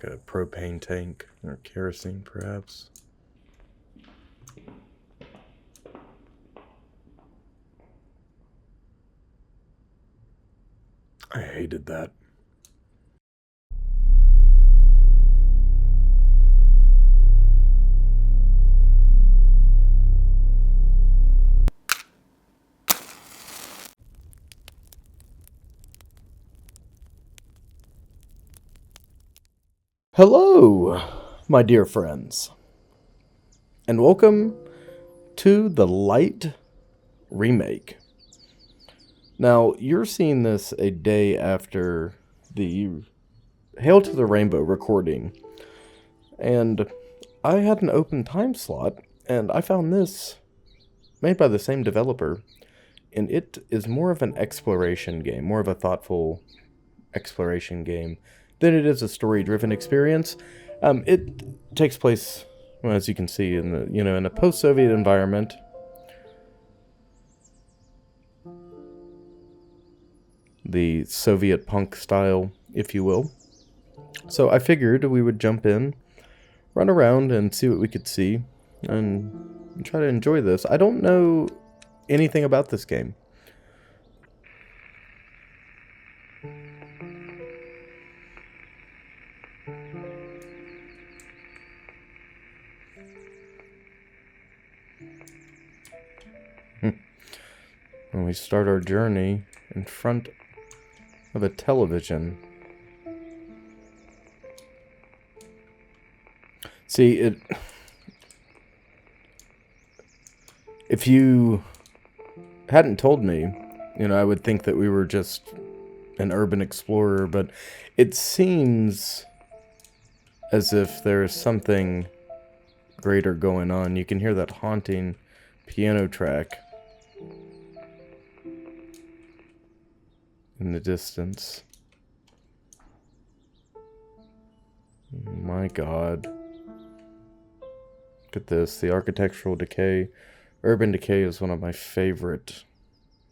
Like a propane tank or kerosene, perhaps. I hated that. Hello, my dear friends, and welcome to the Light Remake. Now, you're seeing this a day after the Hail to the Rainbow recording, and I had an open time slot, and I found this made by the same developer, and it is more of an exploration game, more of a thoughtful exploration game than it is a story-driven experience. It takes place, well, as you can see, in the in a post-Soviet environment. The Soviet punk style, if you will. So I figured we would jump in, run around, and see what we could see, and try to enjoy this. I don't know anything about this game. When we start our journey in front of a television. See, if you hadn't told me, I would think that we were just an urban explorer, but it seems as if there is something greater going on. You can hear that haunting piano track in the distance. My God. Look at this, the architectural decay. Urban decay is one of my favorite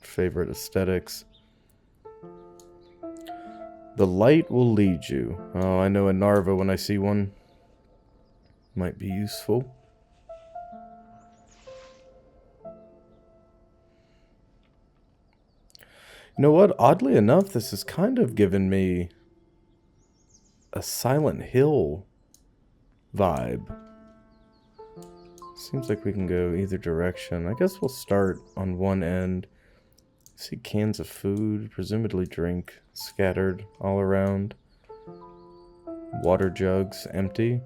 aesthetics. The light will lead you. Oh, I know a Narva when I see one. Might be useful. You know what? Oddly enough, this has kind of given me a Silent Hill vibe. Seems like we can go either direction. I guess we'll start on one end. See cans of food, presumably drink, scattered all around. Water jugs empty.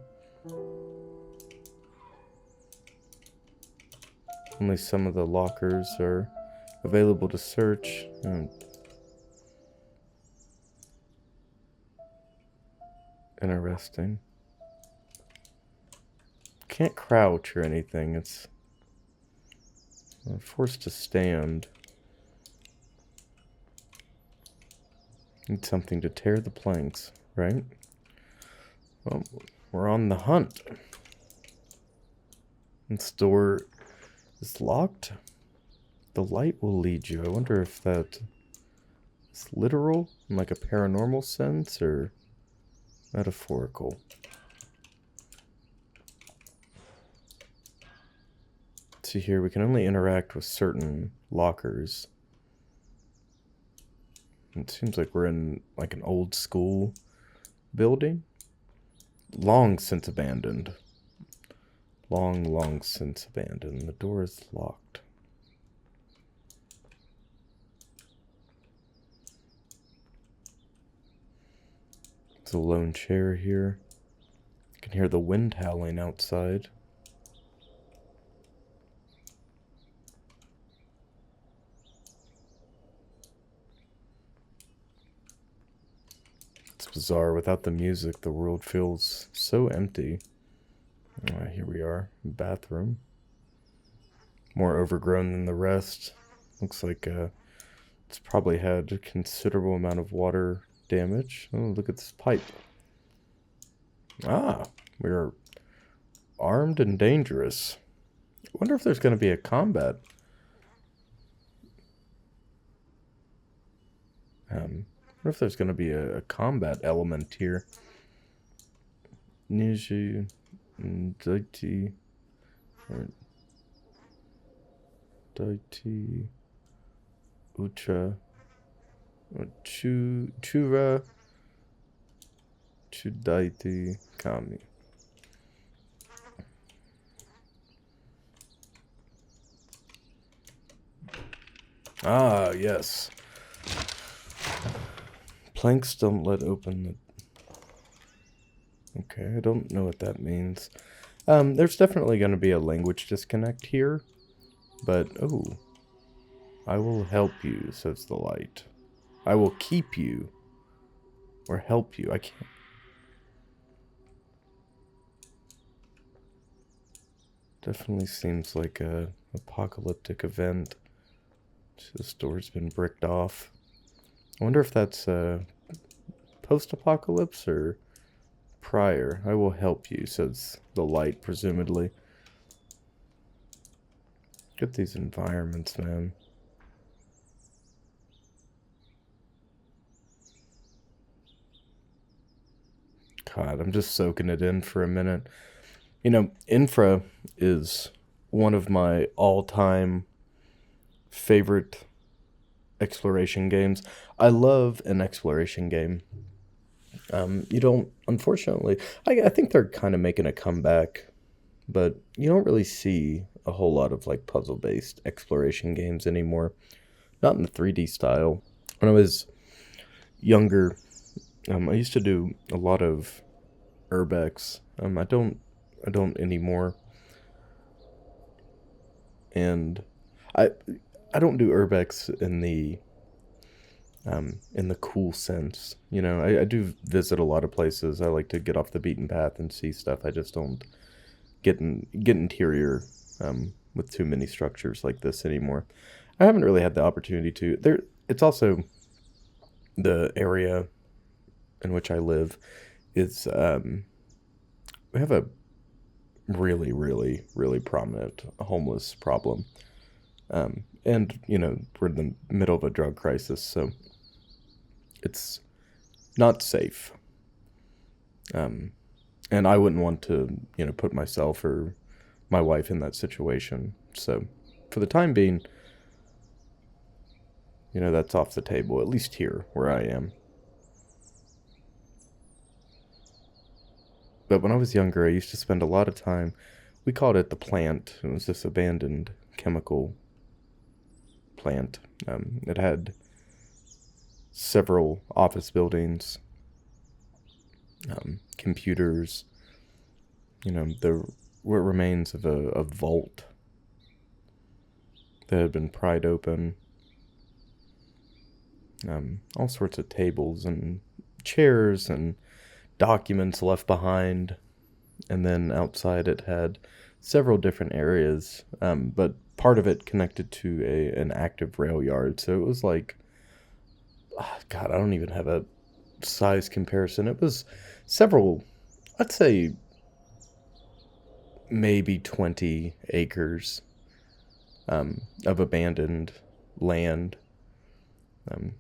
Only some of the lockers are available to search. Interesting. Can't crouch or anything. It's forced to stand. Need something to tear the planks, right? Well, we're on the hunt. This door is locked. The light will lead you. I wonder if that is literal, in like a paranormal sense, or metaphorical. Let's see here, we can only interact with certain lockers. It seems like we're in like an old school building. Long since abandoned. Long since abandoned. The door is locked. There's a lone chair here. You can hear the wind howling outside. It's bizarre. Without the music, the world feels so empty. Here we are. Bathroom. More overgrown than the rest. Looks like it's probably had a considerable amount of water damage. Oh, look at this pipe. Ah, we're armed and dangerous. I wonder if there's going to be a combat. I wonder if there's going to be a combat element here. Niji, Daiti, or Daiti, Utra, or Chura, Chudaiti, Kami. Ah, yes. Planks don't let open the... Okay, I don't know what that means. There's definitely going to be a language disconnect here. But, oh. I will help you, says the light. I will keep you. Or help you. I can't... Definitely seems like a apocalyptic event. This door's been bricked off. I wonder if that's post-apocalypse or prior. I will help you, says the light, presumably. Look at these environments, man. God, I'm just soaking it in for a minute. You know, Infra is one of my all-time favorite exploration games. I love an exploration game. You don't, unfortunately, I think they're kind of making a comeback, but you don't really see a whole lot of like puzzle-based exploration games anymore. Not in the 3D style. When I was younger, I used to do a lot of Urbex. I don't anymore. And I I don't do Urbex in the cool sense. You know, I do visit a lot of places. I like to get off the beaten path and see stuff. I just don't get interior with too many structures like this anymore. I haven't really had the opportunity to. There, it's also the area in which I live is we have a really, really, really prominent homeless problem. And, you know, we're in the middle of a drug crisis, so it's not safe. And I wouldn't want to, you know, put myself or my wife in that situation. So for the time being, you know, that's off the table, at least here where I am. But when I was younger, I used to spend a lot of time, we called it the plant. It was this abandoned chemical plant. It had several office buildings, computers, you know, the what remains of a vault that had been pried open, all sorts of tables and chairs and documents left behind, and then outside it had several different areas, but part of it connected to an active rail yard, so it was like, God, I don't even have a size comparison. It was several, I'd say maybe 20 acres of abandoned land. And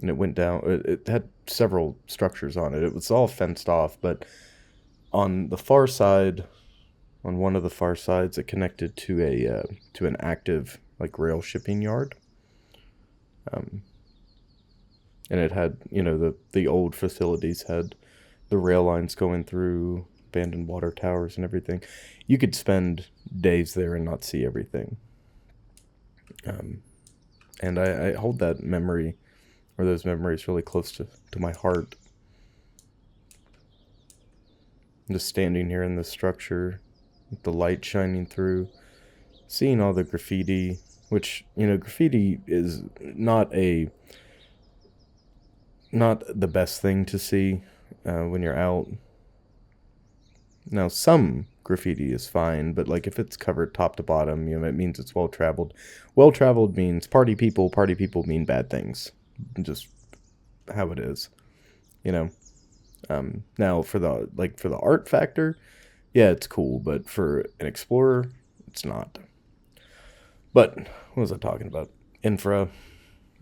it went down, it had several structures on it. It was all fenced off, but on the far side, on one of the far sides, it connected to an active like rail shipping yard. And it had, you know, the old facilities had the rail lines going through, abandoned water towers and everything. You could spend days there and not see everything. And I hold that memory, or those memories, really close to my heart. I'm just standing here in this structure, with the light shining through, seeing all the graffiti, which, you know, graffiti is not the best thing to see when you're out. Now, some graffiti is fine, but like if it's covered top to bottom, you know, it means it's well traveled. Well traveled means party people. Party people mean bad things. Just how it is, you know. Now for the art factor, yeah, it's cool, but for an explorer, it's not. But what was I talking about? Infra.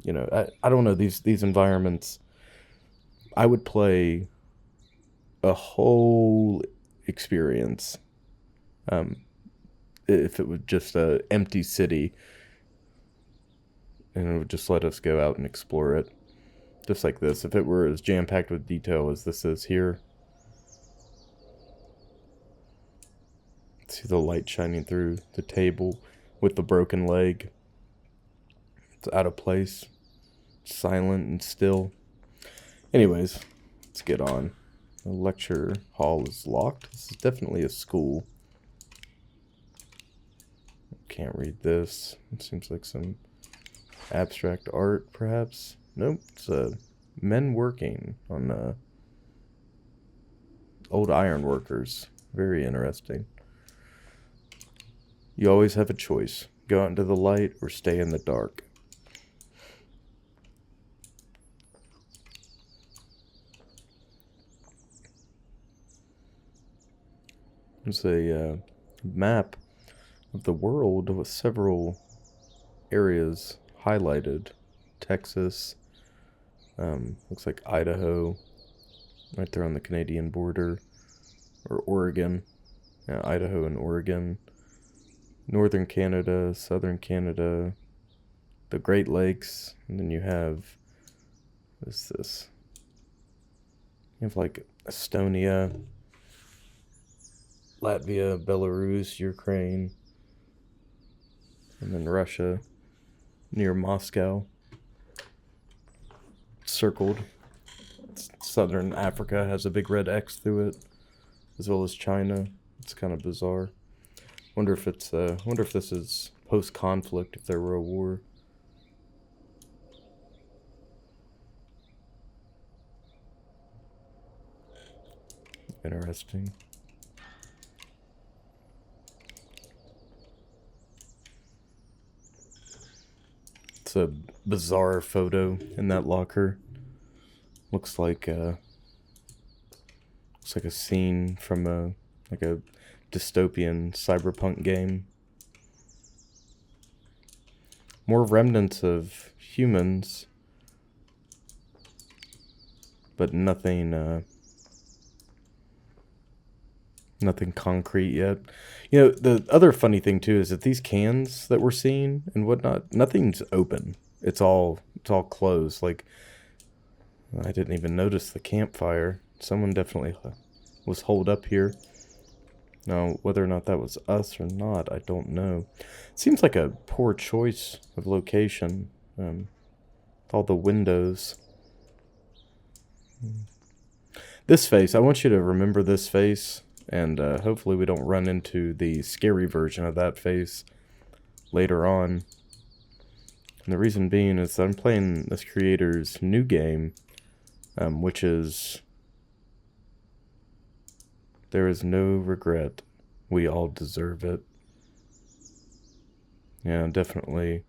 You know, I don't know, these environments. I would play a whole experience. If it was just a empty city, and it would just let us go out and explore it, just like this. If it were as jam-packed with detail as this is here, see the light shining through the table with the broken leg. It's out of place, silent and still. Anyways, let's get on. The lecture hall is locked. This is definitely a school. Can't read this. It seems like some abstract art, perhaps. Nope, it's men working on old iron workers. Very interesting. You always have a choice. Go out into the light or stay in the dark. There's a map of the world with several areas highlighted. Texas, looks like Idaho, right there on the Canadian border, or Oregon. Yeah, Idaho and Oregon. Northern Canada, Southern Canada, the Great Lakes, and then you have, what is this? You have like Estonia, Latvia, Belarus, Ukraine, and then Russia, near Moscow, circled. Southern Africa has a big red X through it, as well as China. It's kind of bizarre. Wonder if this is post-conflict, if there were a war. Interesting. It's a bizarre photo in that locker. Looks like a scene from a dystopian cyberpunk game. More remnants of humans, but nothing concrete yet. You know, the other funny thing too is that these cans that we're seeing and whatnot, nothing's open. It's all closed. Like, I didn't even notice the campfire. Someone definitely was holed up here. Now, whether or not that was us or not, I don't know. It seems like a poor choice of location. All the windows. This face, I want you to remember this face, and hopefully we don't run into the scary version of that face later on. And the reason being is that I'm playing this creator's new game, which is There Is No Regret. We All Deserve It. Yeah, definitely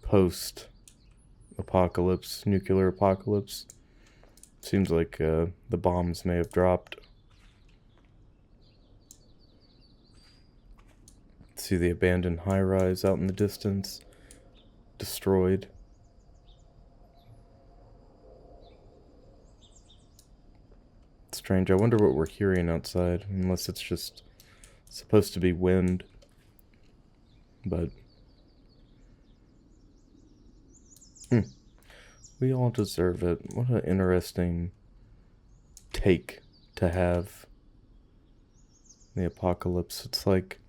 post-apocalypse, nuclear apocalypse. Seems like the bombs may have dropped. See the abandoned high-rise out in the distance. Destroyed. Strange. I wonder what we're hearing outside, unless it's just supposed to be wind. But we all deserve it. What an interesting take to have. The apocalypse. It's like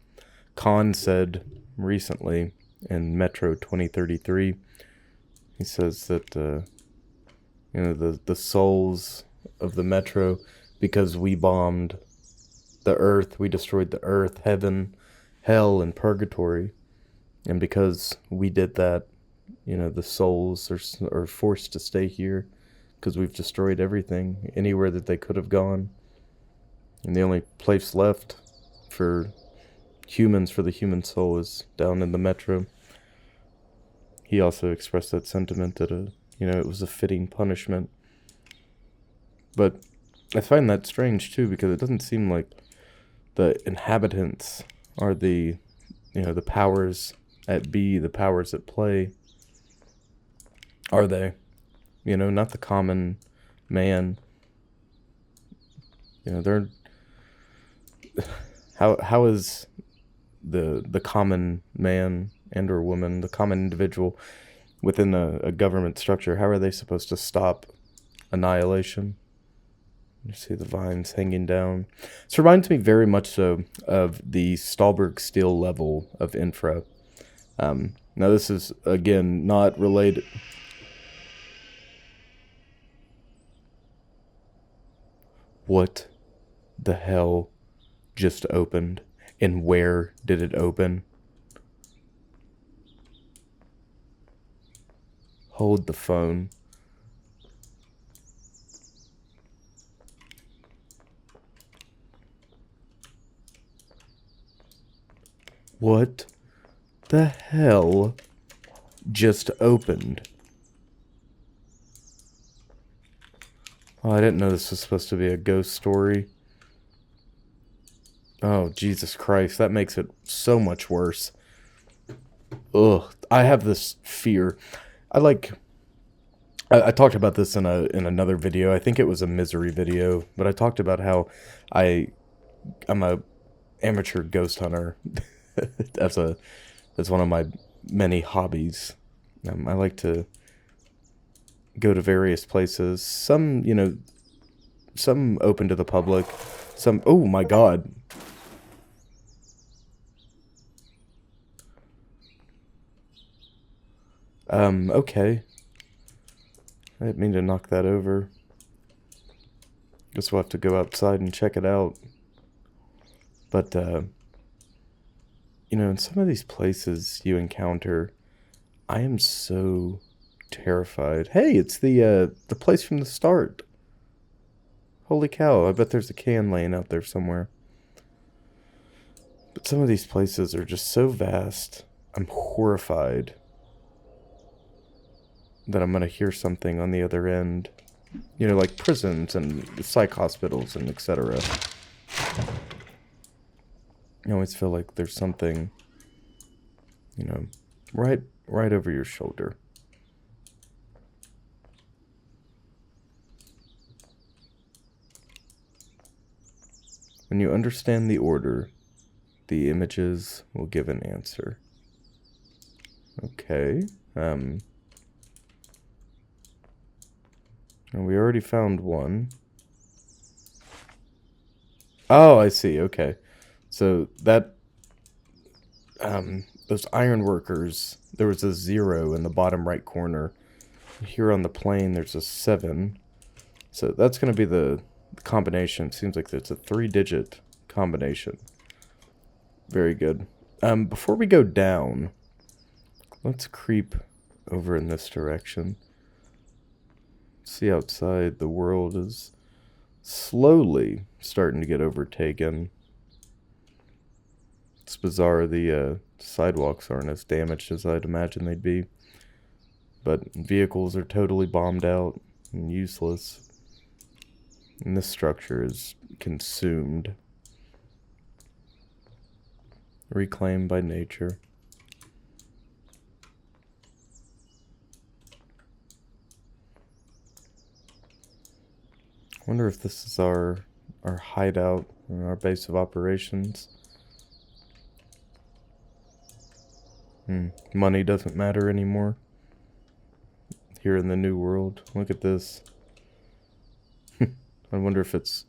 Khan said recently in Metro 2033. He says that the souls of the Metro, because we bombed the earth, we destroyed the earth, heaven, hell, and purgatory, and because we did that, the souls are forced to stay here because we've destroyed everything, anywhere that they could have gone, and the only place left for humans, for the human soul, is down in the Metro. He also expressed that sentiment that it was a fitting punishment. But I find that strange too, because it doesn't seem like the inhabitants are the powers at be, the powers at play. Are they? Not the common man. You know, they're how is the common man and or woman, the common individual within a government structure, how are they supposed to stop annihilation? You see the vines hanging down. This reminds me very much so of the Stahlberg steel level of infra. Now this is, again, not related. What the hell just opened? And where did it open? Hold the phone. What the hell just opened? Oh, I didn't know this was supposed to be a ghost story. Oh, Jesus Christ. That makes it so much worse. Ugh. I have this fear. I talked about this in another video. I think it was a misery video, but I talked about how I'm a amateur ghost hunter. That's one of my many hobbies. I like to go to various places. Some, some open to the public. Some, oh my God. Okay. I didn't mean to knock that over. Guess we'll have to go outside and check it out. But, in some of these places you encounter, I am so terrified. Hey, it's the place from the start. Holy cow, I bet there's a can laying out there somewhere. But some of these places are just so vast, I'm horrified that I'm going to hear something on the other end. Like prisons and psych hospitals and etc. I always feel like there's something, right over your shoulder. When you understand the order, the images will give an answer. Okay. And we already found one. Oh, I see. Okay. So that, those iron workers, there was a 0 in the bottom right corner. Here on the plane, there's a 7. So that's going to be the combination. Seems like it's a 3-digit combination. Very good. Before we go down, let's creep over in this direction. See outside, the world is slowly starting to get overtaken. It's bizarre the sidewalks aren't as damaged as I'd imagine they'd be. But vehicles are totally bombed out and useless. And this structure is consumed. Reclaimed by nature. I wonder if this is our hideout, or our base of operations. Money doesn't matter anymore. Here in the new world. Look at this. I wonder if it's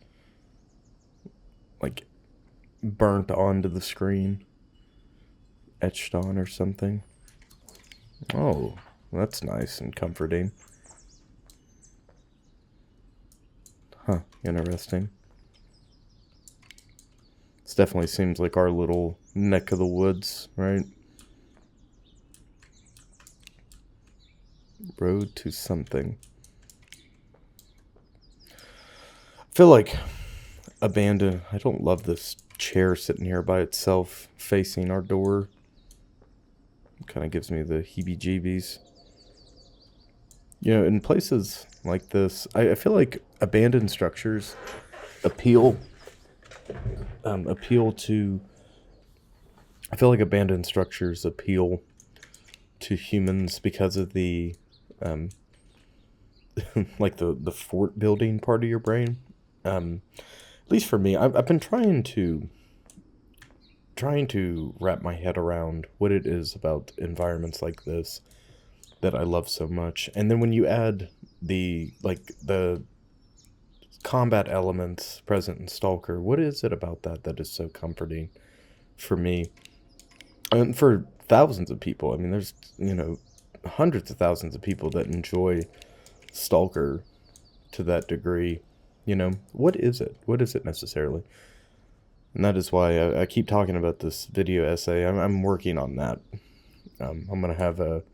like burnt onto the screen. Etched on or something. Oh, that's nice and comforting. Huh, interesting. This definitely seems like our little neck of the woods, right? Road to something. I feel like abandoned. I don't love this chair sitting here by itself facing our door. It kind of gives me the heebie-jeebies. In places like this, I feel like abandoned structures appeal to... I feel like abandoned structures appeal to humans because of the like the fort building part of your brain. at least for me, I've been trying to wrap my head around what it is about environments like this that I love so much. And then when you add the combat elements present in Stalker, what is it about that is so comforting for me and for thousands of people? I mean, there's, hundreds of thousands of people that enjoy Stalker to that degree. What is it? What is it necessarily? And that is why I keep talking about this video essay. I'm working on that. I'm going to have a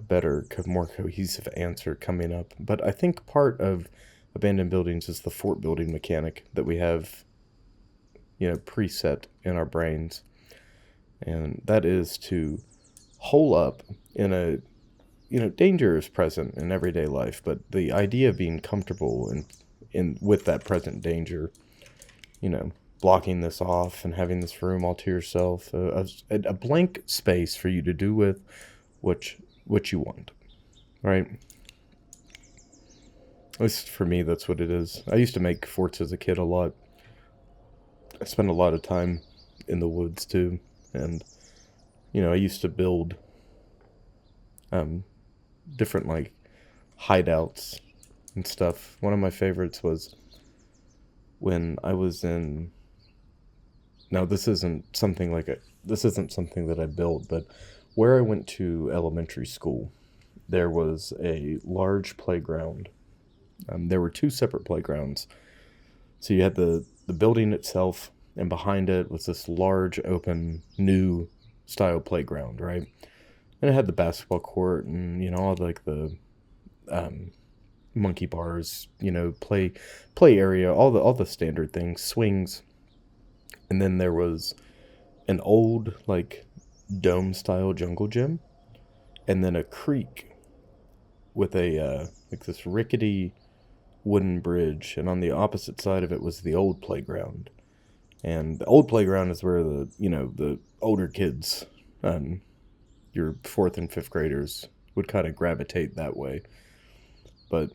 better, more cohesive answer coming up. But I think part of abandoned buildings is the fort building mechanic that we have, preset in our brains. And that is to hole up in a, danger is present in everyday life, but the idea of being comfortable in with that present danger, blocking this off and having this room all to yourself, a blank space for you to do with what you want, right? At least for me, that's what it is. I used to make forts as a kid a lot. I spent a lot of time in the woods too, and I used to build different hideouts and stuff. One of my favorites was when I was in. Now this isn't something that I built, but where I went to elementary school, there was a large playground. There were two separate playgrounds. So you had the building itself, and behind it was this large, open, new style playground, right? And it had the basketball court and, all the monkey bars, play area, all the standard things, swings. And then there was an old, dome-style jungle gym, and then a creek with a, this rickety wooden bridge, and on the opposite side of it was the old playground. And the old playground is where the older kids, your 4th and 5th graders, would kind of gravitate that way. But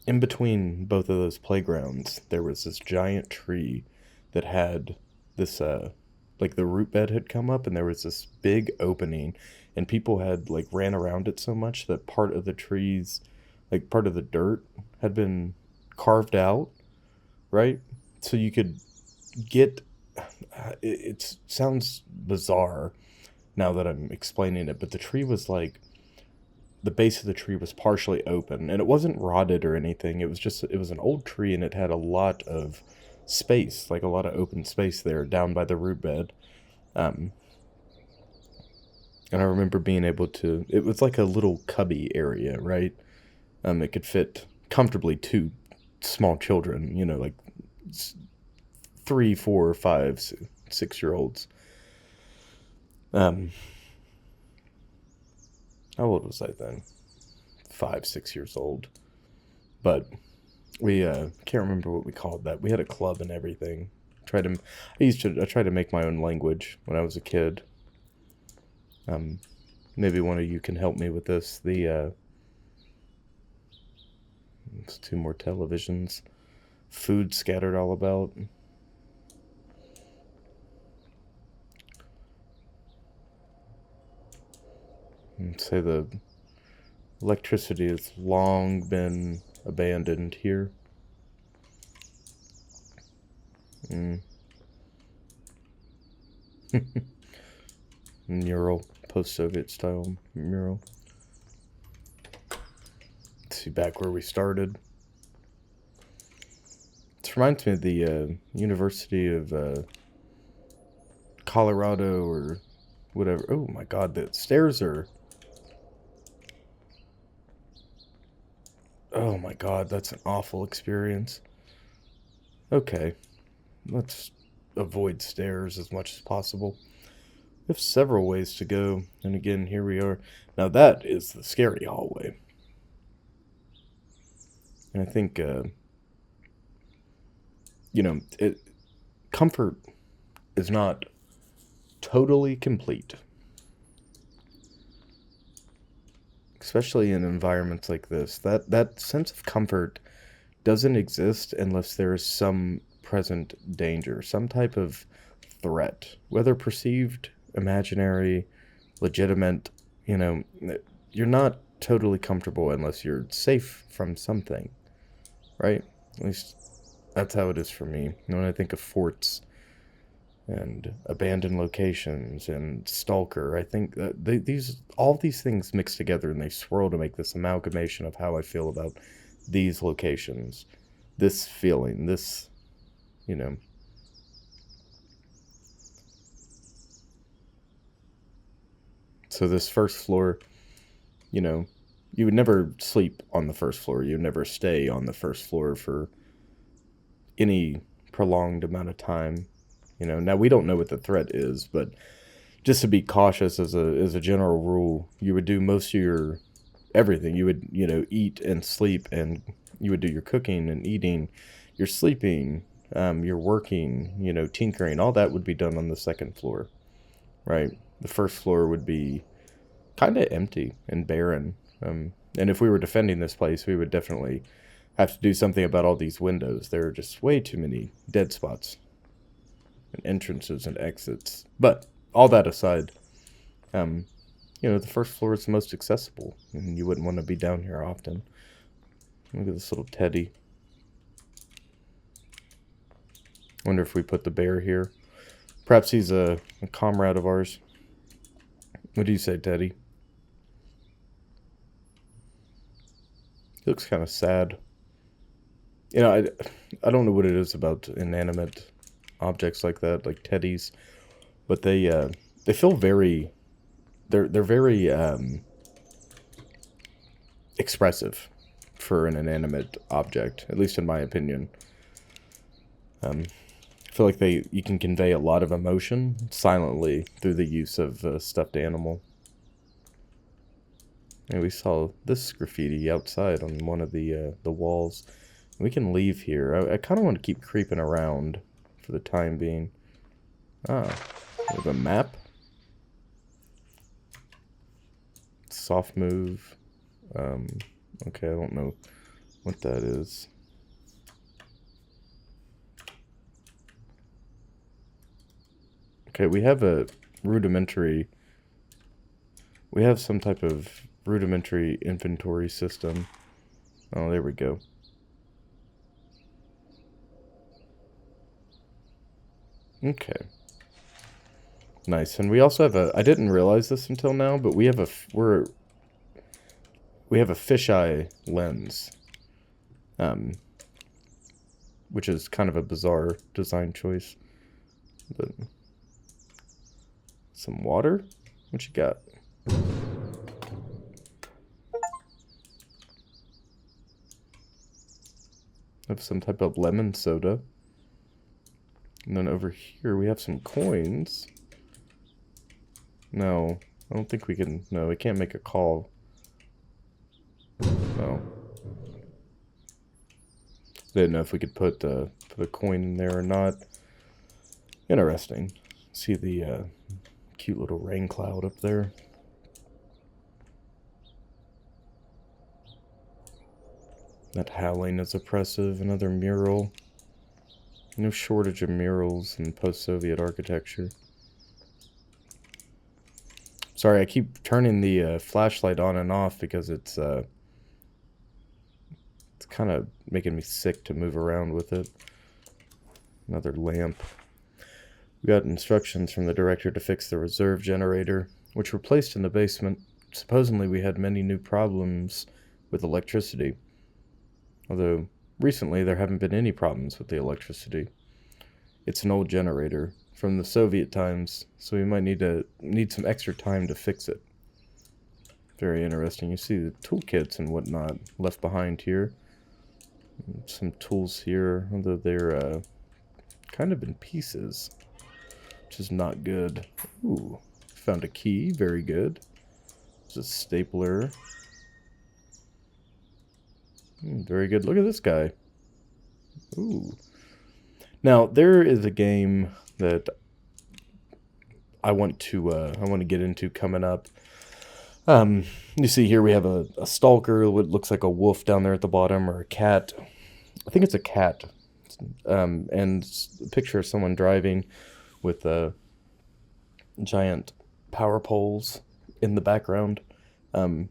in between both of those playgrounds, there was this giant tree that had this, the root bed had come up, and there was this big opening, and people had, ran around it so much that part of the trees, part of the dirt had been carved out, right? So you could get, it sounds bizarre now that I'm explaining it, but the tree was the base of the tree was partially open, and it wasn't rotted or anything. It was an old tree, and it had a lot of space, a lot of open space there down by the root bed. And I remember being able to, it was like a little cubby area, right? It could fit comfortably 2 small children, 3, 4, 5, 6-year-olds. How old was I then? 5, 6 years old. But we can't remember what we called that. We had a club and everything. I tried to make my own language when I was a kid. Maybe one of you can help me with this. It's 2 more televisions. Food scattered all about. And say the electricity has long been abandoned here. Mural, post-Soviet style mural. Let's see, back where we started. This reminds me of the University of Colorado or whatever. Oh my God, the stairs are... Oh my God, that's an awful experience. Okay, let's avoid stairs as much as possible. We have several ways to go, and again, here we are. Now that is the scary hallway. And I think, comfort is not totally complete. Especially in environments like this. That sense of comfort doesn't exist unless there is some present danger, some type of threat, whether perceived, imaginary, legitimate. You know, you're not totally comfortable unless you're safe from something, right? At least that's how it is for me. When I think of forts and abandoned locations and stalker, I think that all these things mix together and they swirl to make this amalgamation of how I feel about these locations, this feeling, this, you know. So this first floor, you know, you would never sleep on the first floor. You would never stay on the first floor for any prolonged amount of time. You know, now we don't know what the threat is, but just to be cautious as a general rule, you would do most of your everything. You would, you know, eat and sleep, and you would do your cooking and eating, your sleeping, your working, you know, tinkering, all that would be done on the second floor, right? The first floor would be kind of empty and barren. And if we were defending this place, we would definitely have to do something about all these windows. There are just way too many dead spots and entrances and exits. But all that aside, you know, the first floor is the most accessible, and you wouldn't want to be down here often. Look at this little teddy. Wonder if we put the bear here. Perhaps he's a comrade of ours. What do you say, Teddy? He looks kind of sad. You know, I don't know what it is about inanimate objects like that, like teddies, but they feel very, they're very expressive for an inanimate object, at least in my opinion. I feel like you can convey a lot of emotion silently through the use of a stuffed animal. And we saw this graffiti outside on one of the walls. We can leave here. I kind of want to keep creeping around for the time being. Ah, we have a map. Soft move. Okay, I don't know what that is. Okay, we have a rudimentary... We have some type of rudimentary inventory system. Oh, there we go. Okay. Nice. And we also have I didn't realize this until now, but we have a fisheye lens. Which is kind of a bizarre design choice. But some water? What you got? Have some type of lemon soda. And then over here we have some coins. No, I don't think we can. No, we can't make a call. No. Didn't know if we could put a coin in there or not. Interesting. See the cute little rain cloud up there. That howling is oppressive. Another mural. No shortage of murals in post-Soviet architecture. Sorry, I keep turning the flashlight on and off because it's kind of making me sick to move around with it. Another lamp. We got instructions from the director to fix the reserve generator, which were placed in the basement. Supposedly we had many new problems with electricity. Although, recently there haven't been any problems with the electricity. It's an old generator from the Soviet times, so we might need some extra time to fix it. Very interesting. You see the toolkits and whatnot left behind here. Some tools here, although they're kind of in pieces, which is not good. Ooh, found a key. Very good. There's a stapler. Very good. Look at this guy. Ooh. Now, there is a game that I want to get into coming up. You see here we have a stalker, what looks like a wolf down there at the bottom, or a cat. I think it's a cat. and a picture of someone driving with giant power poles in the background. The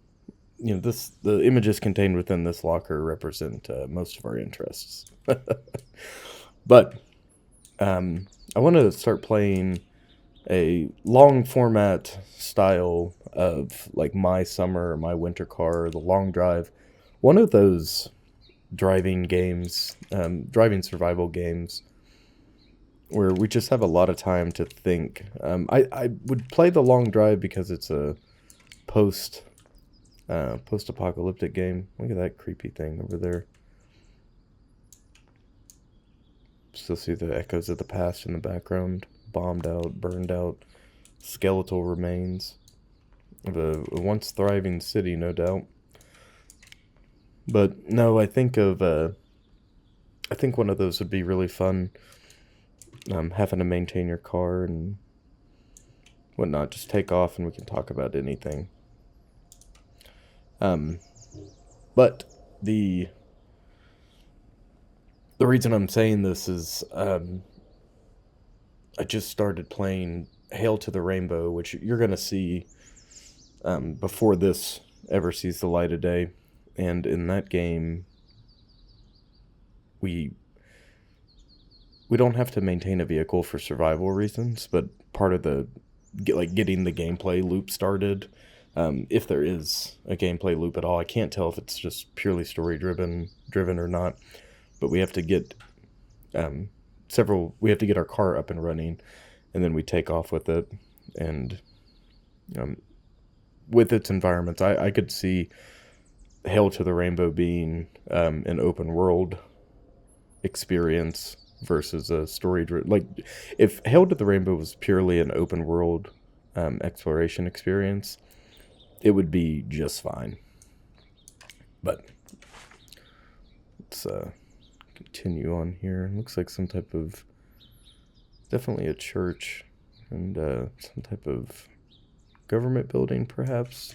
images contained within this locker represent most of our interests. But I want to start playing a long format style of like My Summer, My Winter Car, The Long Drive. One of those driving games, driving survival games, where we just have a lot of time to think. I would play The Long Drive because it's a post-apocalyptic game. Look at that creepy thing over there. Still see the echoes of the past in the background. Bombed out, burned out, skeletal remains of a once thriving city, no doubt. But no, I think one of those would be really fun. Having to maintain your car and whatnot. Just take off and we can talk about anything. But the reason I'm saying this is I just started playing Hail to the Rainbow, which you're going to see before this ever sees the light of day. And in that game, we don't have to maintain a vehicle for survival reasons, but part of getting the gameplay loop started, if there is a gameplay loop at all, I can't tell if it's just purely story driven or not, but we have to get we have to get our car up and running, and then we take off with it. And with its environments, I could see Hail to the Rainbow being an open world experience versus a story driven. Like, if Hail to the Rainbow was purely an open world exploration experience, it would be just fine. But let's continue on here. Looks like some type of, definitely a church, and some type of government building, perhaps.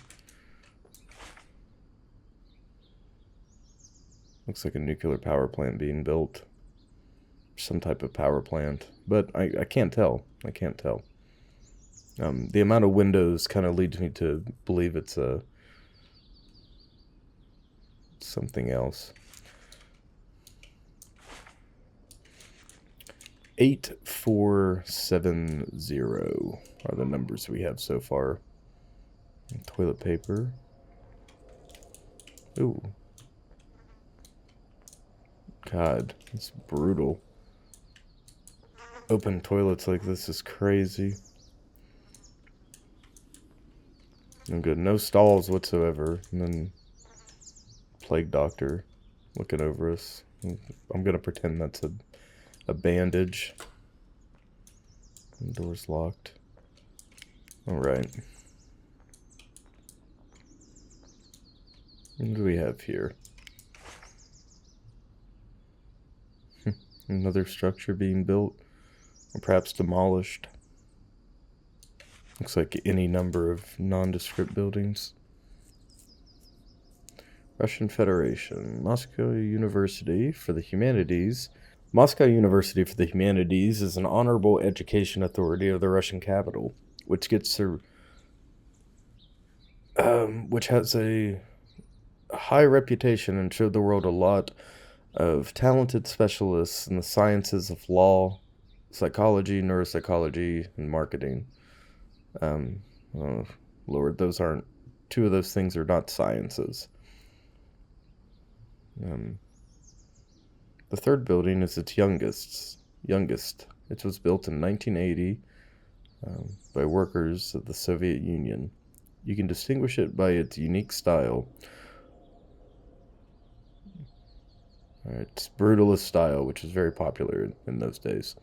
Looks like a nuclear power plant being built. Some type of power plant, but I can't tell. I can't tell. The amount of windows kind of leads me to believe it's something else. 8470 are the numbers we have so far. Toilet paper. Ooh. God, it's brutal. Open toilets like this is crazy. No good. No stalls whatsoever. And then plague doctor looking over us. I'm gonna pretend that's a bandage. The door's locked. Alright. What do we have here? Another structure being built, or perhaps demolished. Looks like any number of nondescript buildings. Russian Federation. Moscow University for the Humanities. Moscow University for the Humanities is an honorable education authority of the Russian capital, which has a high reputation and showed the world a lot of talented specialists in the sciences of law, psychology, neuropsychology, and marketing. Oh, Lord, two of those things are not sciences. The third building is its youngest. It was built in 1980 by workers of the Soviet Union. You can distinguish it by its unique style. Its brutalist style, which was very popular in those days.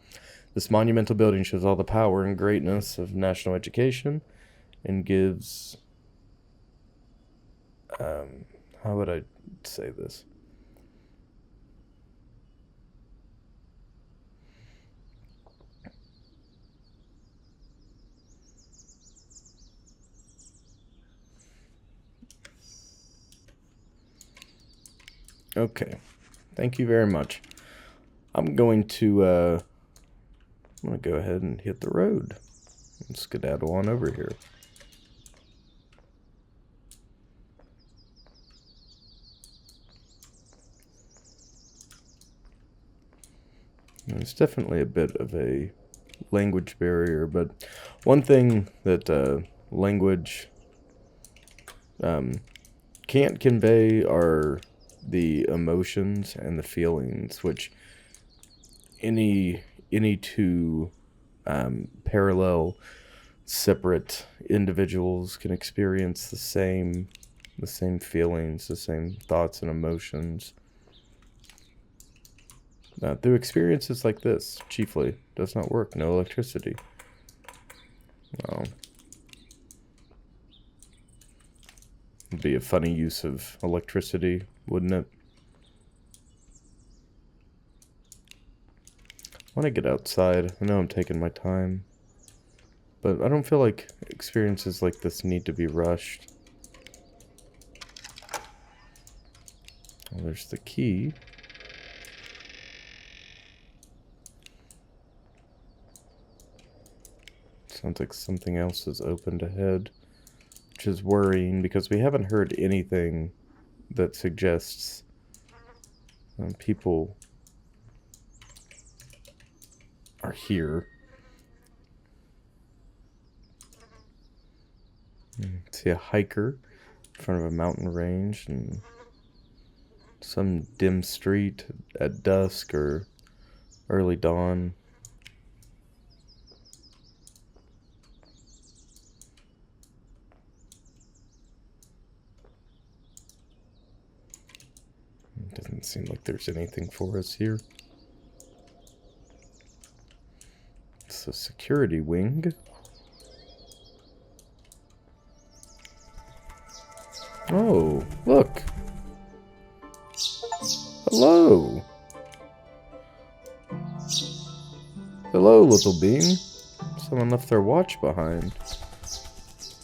This monumental building shows all the power and greatness of national education and gives... how would I say this? Okay. Thank you very much. I'm going to go ahead and hit the road and skedaddle on over here. There's definitely a bit of a language barrier, but one thing that language can't convey are the emotions and the feelings, which any two parallel, separate individuals can experience the same feelings, the same thoughts and emotions. Through experiences like this, chiefly, does not work. No electricity. Well, it'd be a funny use of electricity, wouldn't it? I want to get outside. I know I'm taking my time, but I don't feel like experiences like this need to be rushed. Well, there's the key. Sounds like something else is opened ahead, which is worrying because we haven't heard anything that suggests people are here. See a hiker in front of a mountain range and some dim street at dusk or early dawn. Doesn't seem like there's anything for us here. It's a security wing. Oh, look. Hello. Hello, little bean. Someone left their watch behind.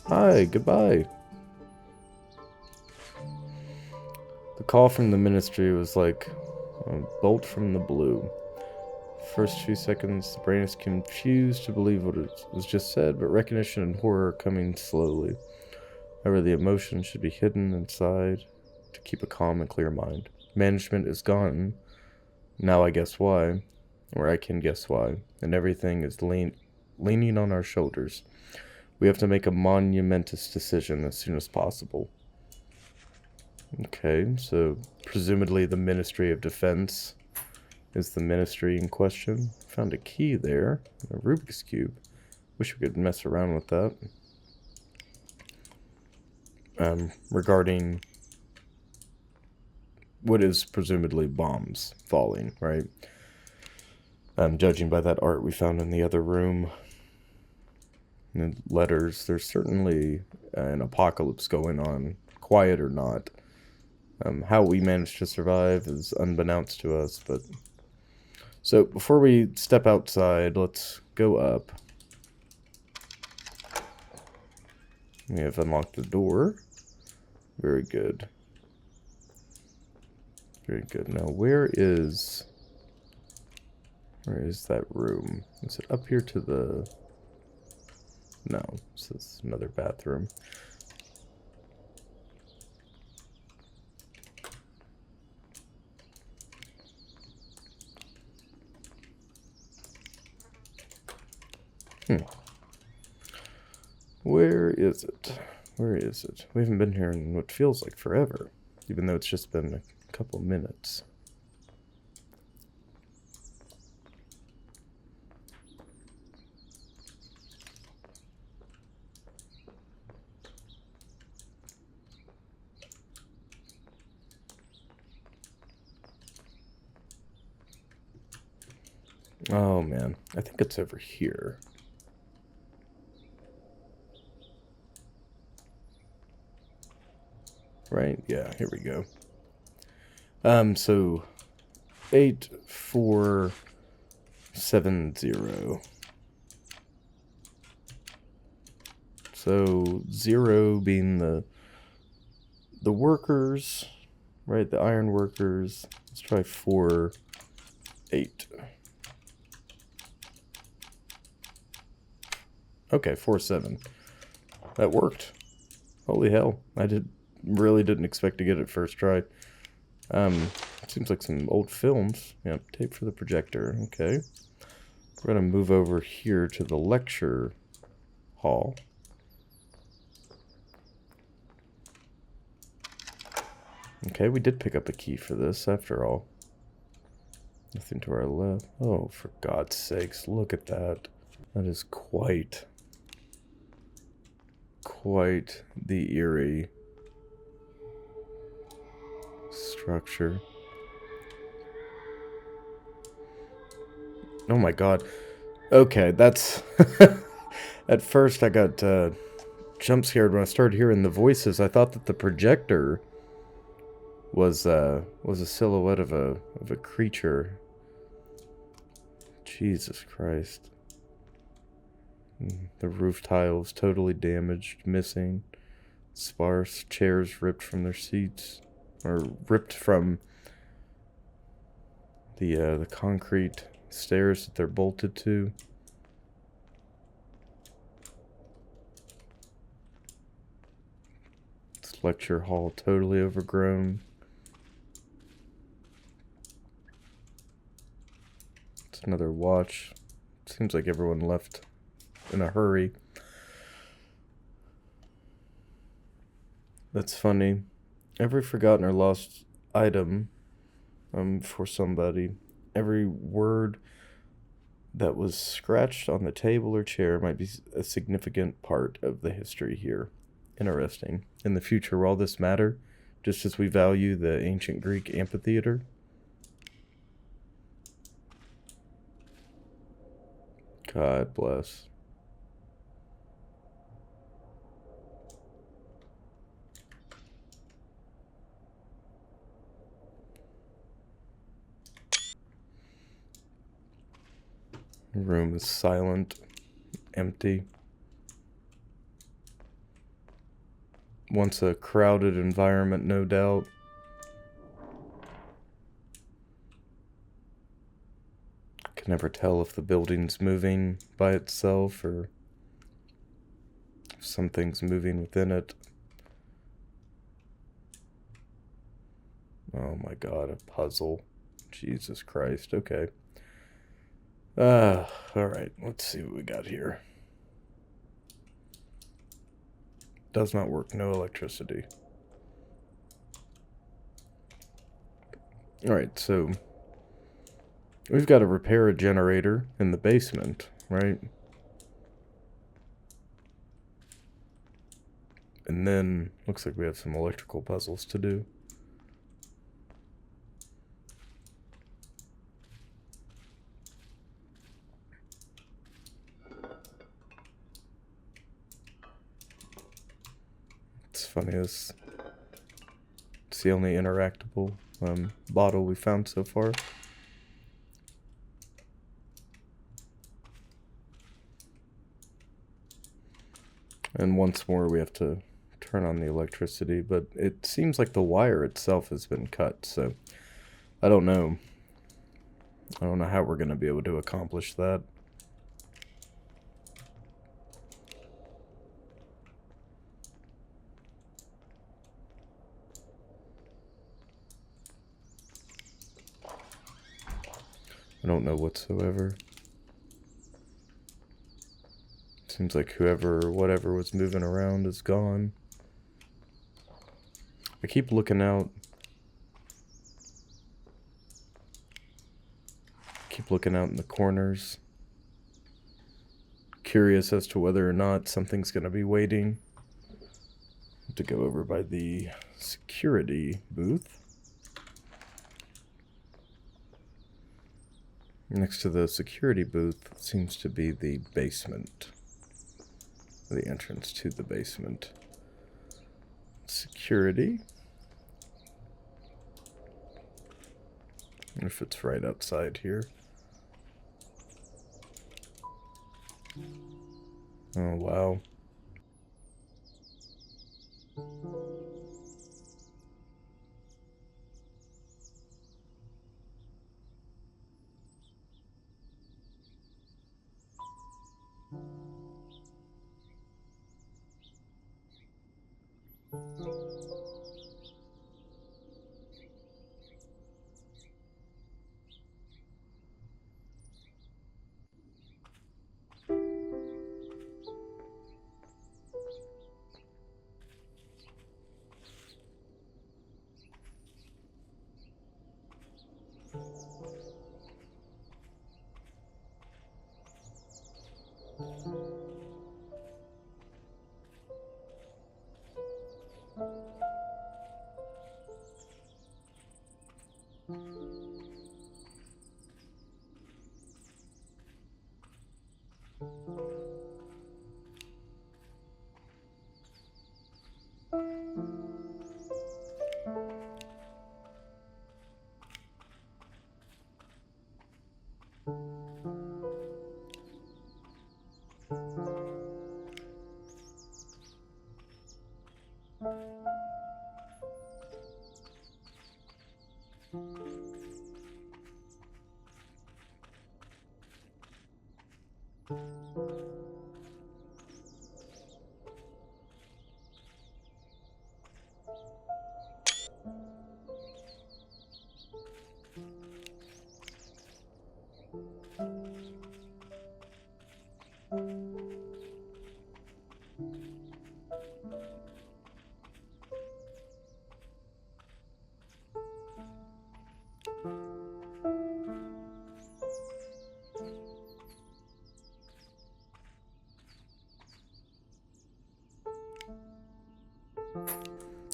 Hi, goodbye. The call from the ministry was like a bolt from the blue. First few seconds, the brain is confused to believe what it was just said, but recognition and horror are coming slowly. However, the emotion should be hidden inside to keep a calm and clear mind. Management is gone. Now I guess why. Or I can guess why. And everything is leaning on our shoulders. We have to make a monumentous decision as soon as possible. Okay, so presumably the Ministry of Defense is the ministry in question. Found a key there, a Rubik's Cube. Wish we could mess around with that. Regarding what is presumably bombs falling, right? Judging by that art we found in the other room. And letters, there's certainly an apocalypse going on, quiet or not. How we managed to survive is unbeknownst to us, but... So, before we step outside, let's go up. We have unlocked the door. Very good. Very good. Now, where is that room? Is it up here to the... No, this is another bathroom. Where is it? Where is it? We haven't been here in what feels like forever, even though it's just been a couple minutes. Oh man, I think it's over here. Right? Yeah, here we go. So 8470. So 0 being the workers, right? The iron workers. Let's try 4 8. Okay, 4, 7. That worked. Holy hell. Really didn't expect to get it first try. Seems like some old films. Yeah, tape for the projector. Okay. We're going to move over here to the lecture hall. Okay, we did pick up a key for this after all. Nothing to our left. Oh, for God's sakes, look at that. That is quite the eerie structure. Oh my God. Okay, that's... At first I got jump scared when I started hearing the voices. I thought that the projector was a silhouette of a creature. Jesus Christ. The roof tiles totally damaged, missing, sparse, chairs ripped from their seats, or ripped from the concrete stairs that they're bolted to. This lecture hall totally overgrown. It's another watch. Seems like everyone left in a hurry. That's funny. Every forgotten or lost item for somebody. Every word that was scratched on the table or chair might be a significant part of the history here. Interesting. In the future, will all this matter? Just as we value the ancient Greek amphitheater? God bless. The room is silent, empty. Once a crowded environment, no doubt. Can never tell if the building's moving by itself or if something's moving within it. Oh my God, a puzzle. Jesus Christ, okay. Alright, let's see what we got here. Does not work, no electricity. Alright, so we've got to repair a generator in the basement, right? And then, looks like we have some electrical puzzles to do. It's funny, it's the only interactable bottle we found so far. And once more we have to turn on the electricity, but it seems like the wire itself has been cut, so I don't know. I don't know how we're going to be able to accomplish that. I don't know whatsoever. Seems like whoever or whatever was moving around is gone. I keep looking out. Keep looking out in the corners. Curious as to whether or not something's going to be waiting. To go over by the security booth. Next to the security booth seems to be the basement. The entrance to the basement. Security. I wonder if it's right outside here. Oh, wow.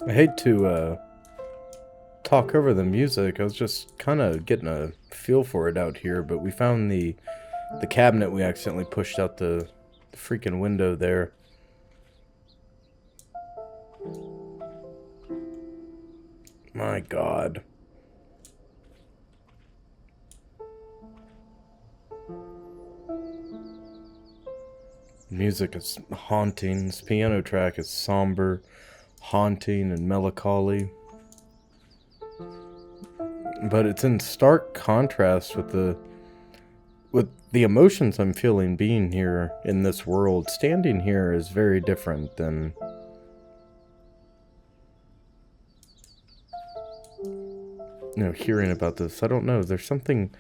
I hate to talk over the music. I was just kind of getting a feel for it out here, but we found the cabinet we accidentally pushed out the freaking window there. My God. Music is haunting. This piano track is somber, haunting, and melancholy. But it's in stark contrast with the emotions I'm feeling being here in this world. Standing here is very different than, hearing about this. I don't know. There's something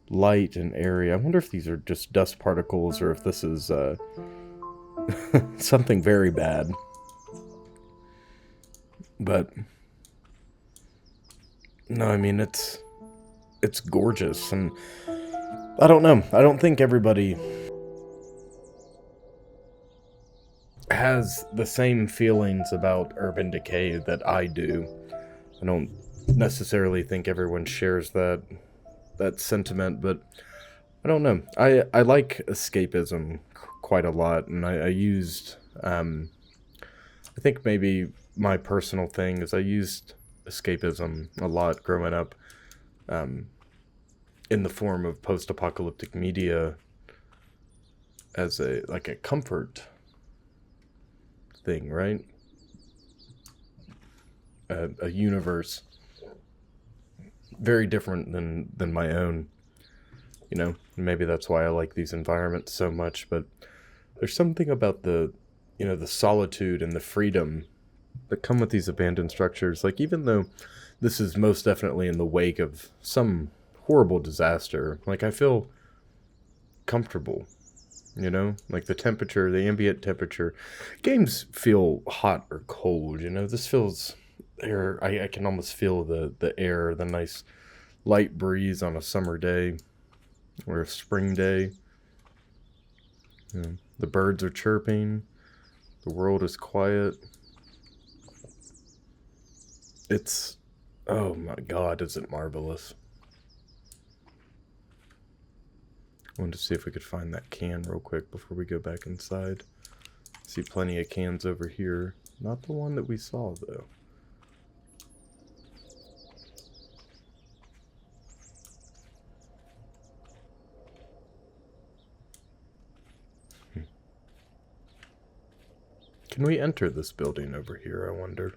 light and airy. I wonder if these are just dust particles or if this is something very bad. But no, I mean, it's gorgeous, and I don't know. I don't think everybody has the same feelings about urban decay that I do. I don't necessarily think everyone shares that sentiment, but I don't know. I like escapism quite a lot, and I used, I think maybe my personal thing is I used escapism a lot growing up, in the form of post-apocalyptic media as a comfort thing, right? A universe very different than my own, maybe that's why I like these environments so much. But there's something about the solitude and the freedom that come with these abandoned structures. Like, even though this is most definitely in the wake of some horrible disaster, like, I feel comfortable, like the ambient temperature. Games feel hot or cold, this feels air. I can almost feel the air, the nice light breeze on a summer day or a spring day. The birds are chirping, the world is quiet. It's, oh my God, is it marvelous. I wanted to see if we could find that can real quick before we go back inside. See plenty of cans over here. Not the one that we saw, though. Can we enter this building over here, I wonder?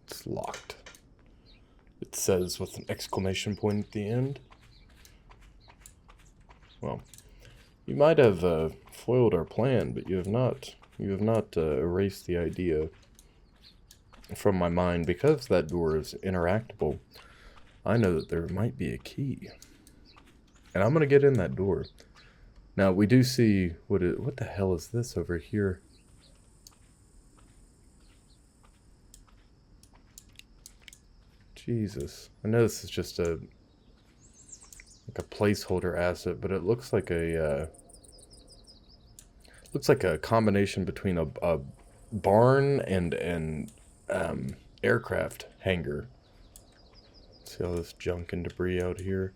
It's locked. It says with an exclamation point at the end. Well, you might have foiled our plan, but you have not erased the idea from my mind. Because that door is interactable, I know that there might be a key. And I'm going to get in that door. Now, we do see, what the hell is this over here? Jesus. I know this is just a placeholder asset, but it looks like a combination between a barn and aircraft hangar. See all this junk and debris out here.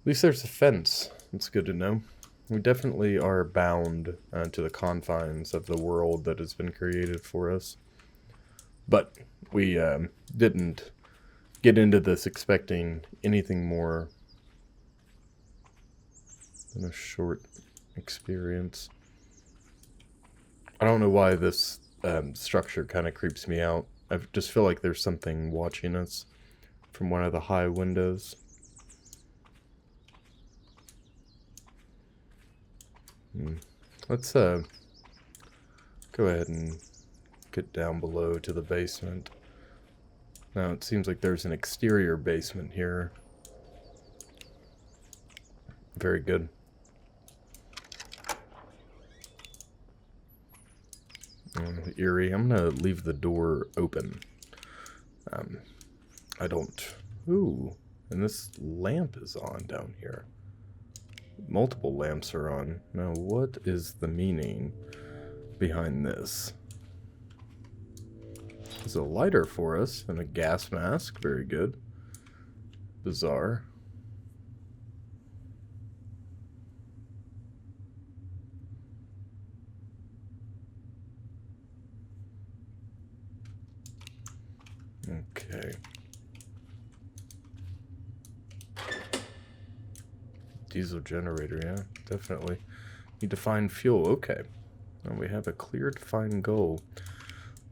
At least there's a fence. That's good to know. We definitely are bound to the confines of the world that has been created for us. But we didn't get into this expecting anything more than a short experience. I don't know why this structure kind of creeps me out. I just feel like there's something watching us from one of the high windows. Let's go ahead and get down below to the basement. Now it seems like there's an exterior basement here. Very good. Eerie. I'm gonna leave the door open. I don't... Ooh, and this lamp is on down here. Multiple lamps are on. Now, what is the meaning behind this? There's a lighter for us and a gas mask. Very good. Bizarre. Okay. Diesel generator, yeah, definitely. Need to find fuel. Okay. And we have a clear, defined goal.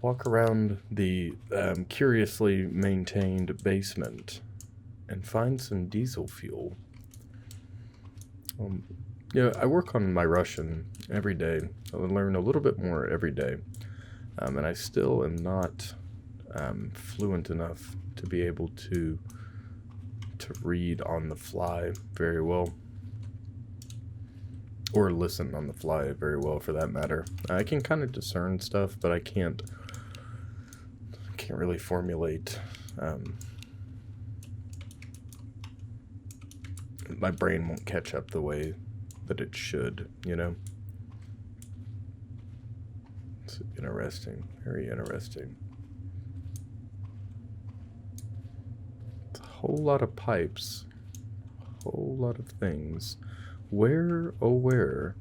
Walk around the curiously maintained basement and find some diesel fuel. Yeah, I work on my Russian every day. I learn a little bit more every day. And I still am not fluent enough to be able to read on the fly very well. Or listen on the fly very well, for that matter. I can kind of discern stuff, but I can't really formulate. My brain won't catch up the way that it should, you know? It's interesting. Very interesting. It's a whole lot of pipes. A whole lot of things. Where, oh where,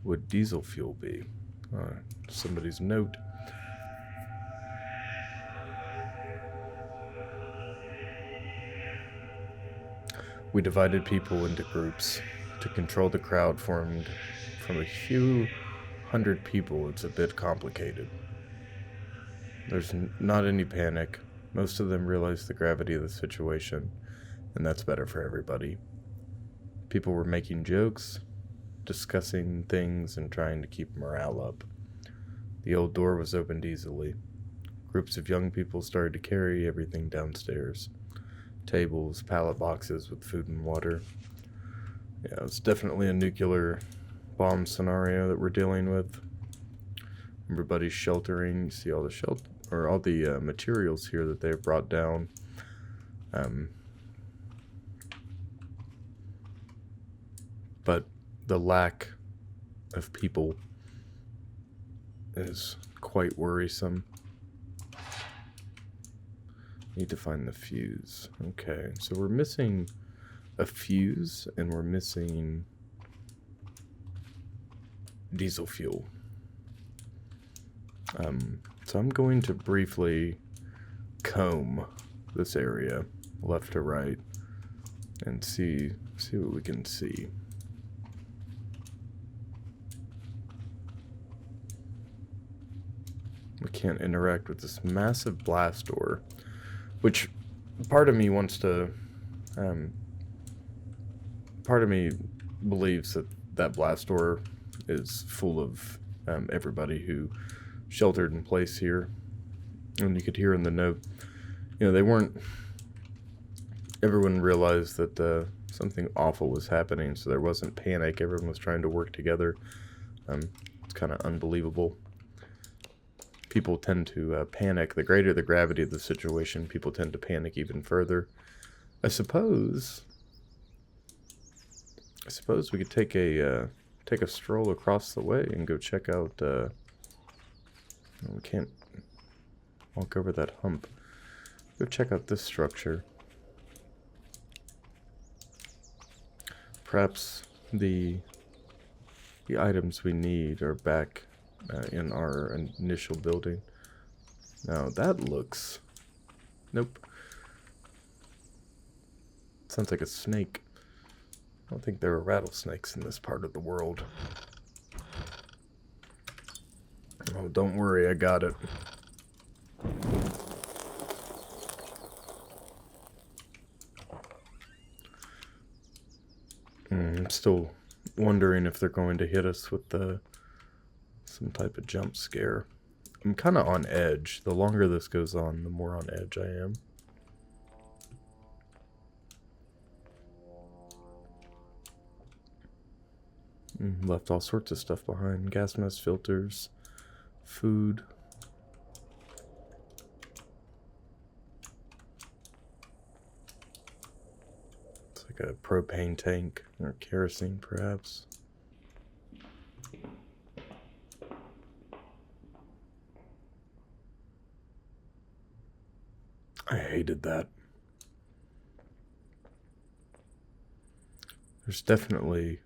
would diesel fuel be? Somebody's note. We divided people into groups to control the crowd formed from a few hundred people. It's a bit complicated. There's not any panic. Most of them realize the gravity of the situation, and that's better for everybody. People were making jokes, discussing things, and trying to keep morale up. The old door was opened easily. Groups of young people started to carry everything downstairs. Tables, pallet boxes with food and water. Yeah, it's definitely a nuclear bomb scenario that we're dealing with. Everybody's sheltering. You see all the materials here that they've brought down. But the lack of people is quite worrisome. Need to find the fuse. Okay, so we're missing a fuse and we're missing diesel fuel. So I'm going to briefly comb this area left to right and see what we can see. We can't interact with this massive blast door, which part of me wants to, part of me believes that blast door is full of everybody who sheltered in place here. And you could hear in the note, you know, everyone realized that something awful was happening, so there wasn't panic. Everyone was trying to work together. It's kind of unbelievable. People tend to panic. The greater the gravity of the situation, people tend to panic even further. I suppose we could take a stroll across the way and go check out. We can't walk over that hump. Go check out this structure. Perhaps the The items we need are back in our initial building. Now that looks... Nope. Sounds like a snake. I don't think there are rattlesnakes in this part of the world. Oh, don't worry, I got it. I'm still wondering if they're going to hit us with some type of jump scare. I'm kind of on edge. The longer this goes on, the more on edge I am. Left all sorts of stuff behind. Gas mask filters, food. It's like a propane tank or kerosene, perhaps. I hated that. There's definitely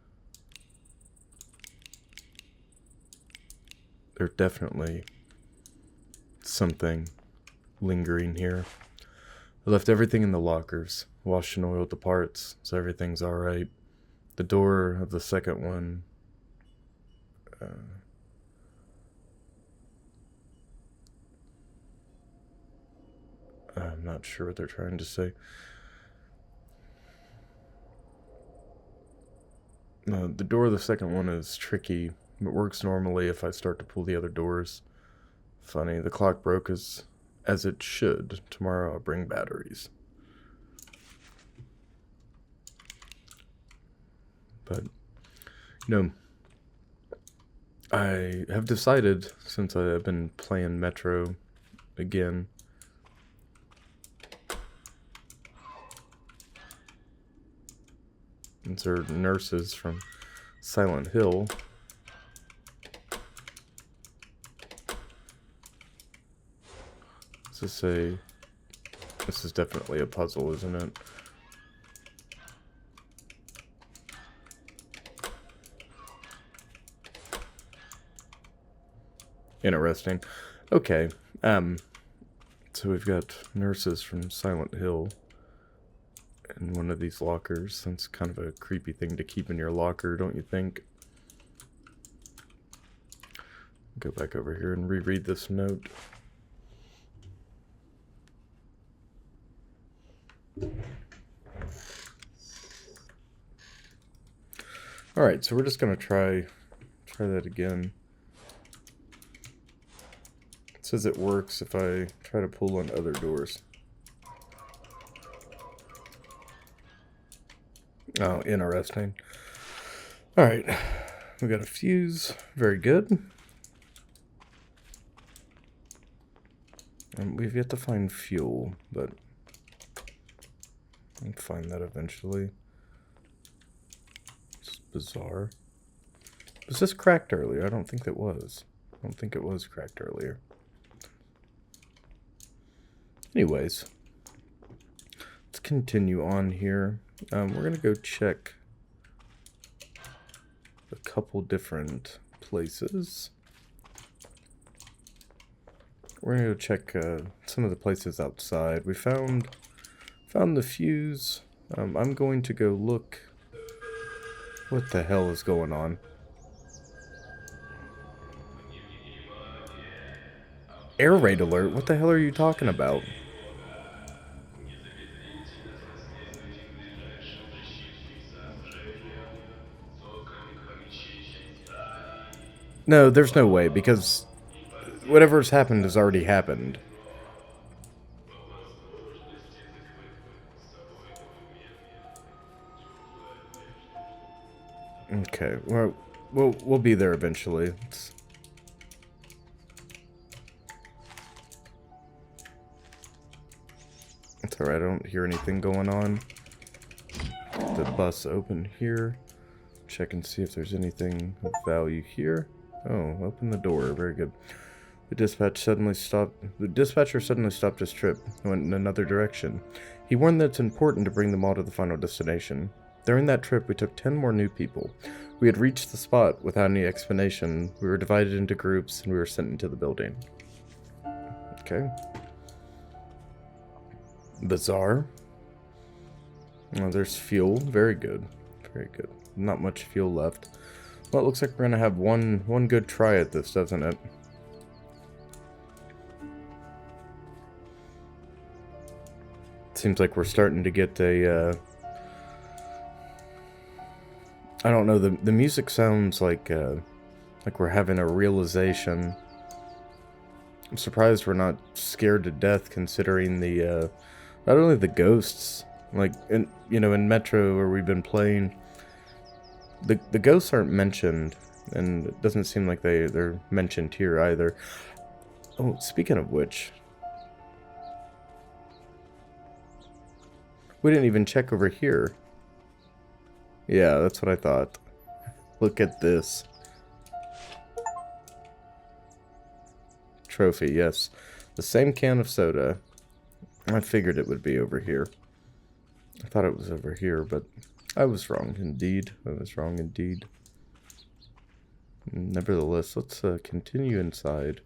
something lingering here. I left everything in the lockers, washed and oiled the parts, so everything's alright. The door of the second one, I'm not sure what they're trying to say. The door of the second one is tricky. It works normally if I start to pull the other doors. Funny, the clock broke as it should. Tomorrow I'll bring batteries. But, I have decided, since I've been playing Metro again, these are nurses from Silent Hill. This is definitely a puzzle, isn't it? Interesting. Okay. So we've got nurses from Silent Hill in one of these lockers. That's kind of a creepy thing to keep in your locker, don't you think? Go back over here and reread this note. Alright, so we're just gonna try that again. It says it works if I try to pull on other doors. Oh, interesting. Alright, we got a fuse. Very good. And we've yet to find fuel, but I'll find that eventually. It's bizarre. Was this cracked earlier? I don't think it was. I don't think it was cracked earlier. Anyways, let's continue on here. We're going to go check a couple different places. We're going to go check some of the places outside. We found the fuse. I'm going to go look. What the hell is going on? Air raid alert? What the hell are you talking about? No, there's no way, because whatever's happened has already happened. Okay, well, we'll be there eventually. It's alright, I don't hear anything going on. The bus open here. Check and see if there's anything of value here. Oh, open the door. Very good. The dispatcher suddenly stopped his trip and went in another direction. He warned that it's important to bring them all to the final destination. During that trip, we took 10 more new people. We had reached the spot without any explanation. We were divided into groups, and we were sent into the building. Okay. Bizarre. Oh, there's fuel. Very good. Very good. Not much fuel left. Well, it looks like we're going to have one good try at this, doesn't it? Seems like we're starting to get a, I don't know, the music sounds like we're having a realization. I'm surprised we're not scared to death, considering the, not only the ghosts, like, in Metro where we've been playing, the ghosts aren't mentioned, and it doesn't seem like they're mentioned here either. Oh, speaking of which, we didn't even check over here. Yeah, that's what I thought. Look at this. Trophy, yes. The same can of soda. I figured it would be over here. I thought it was over here, but I was wrong indeed. I was wrong indeed. Nevertheless, let's continue inside.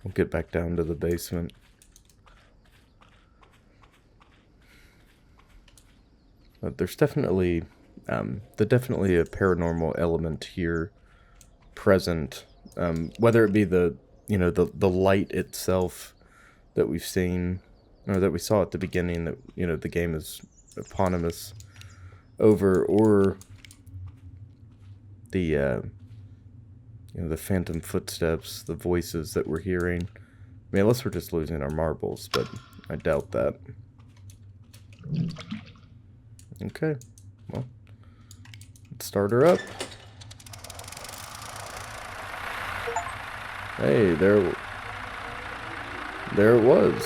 We'll get back down to the basement. There's definitely a paranormal element here present, whether it be the light itself that we've seen, or that we saw at the beginning, that the game is eponymous over, or the the phantom footsteps, the voices that we're hearing. I mean, unless we're just losing our marbles, but I doubt that. Okay, well, let's start her up. Hey, there it was.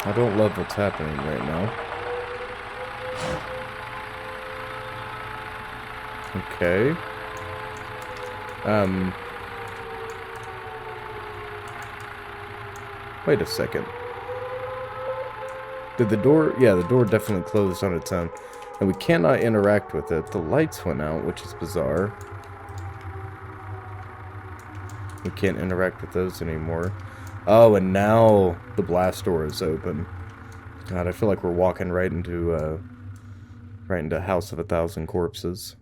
I don't love what's happening right now. Okay. Wait a second. Did the door... Yeah, the door definitely closed on its own. And we cannot interact with it. The lights went out, which is bizarre. We can't interact with those anymore. Oh, and now the blast door is open. God, I feel like we're walking right into House of 1,000 Corpses.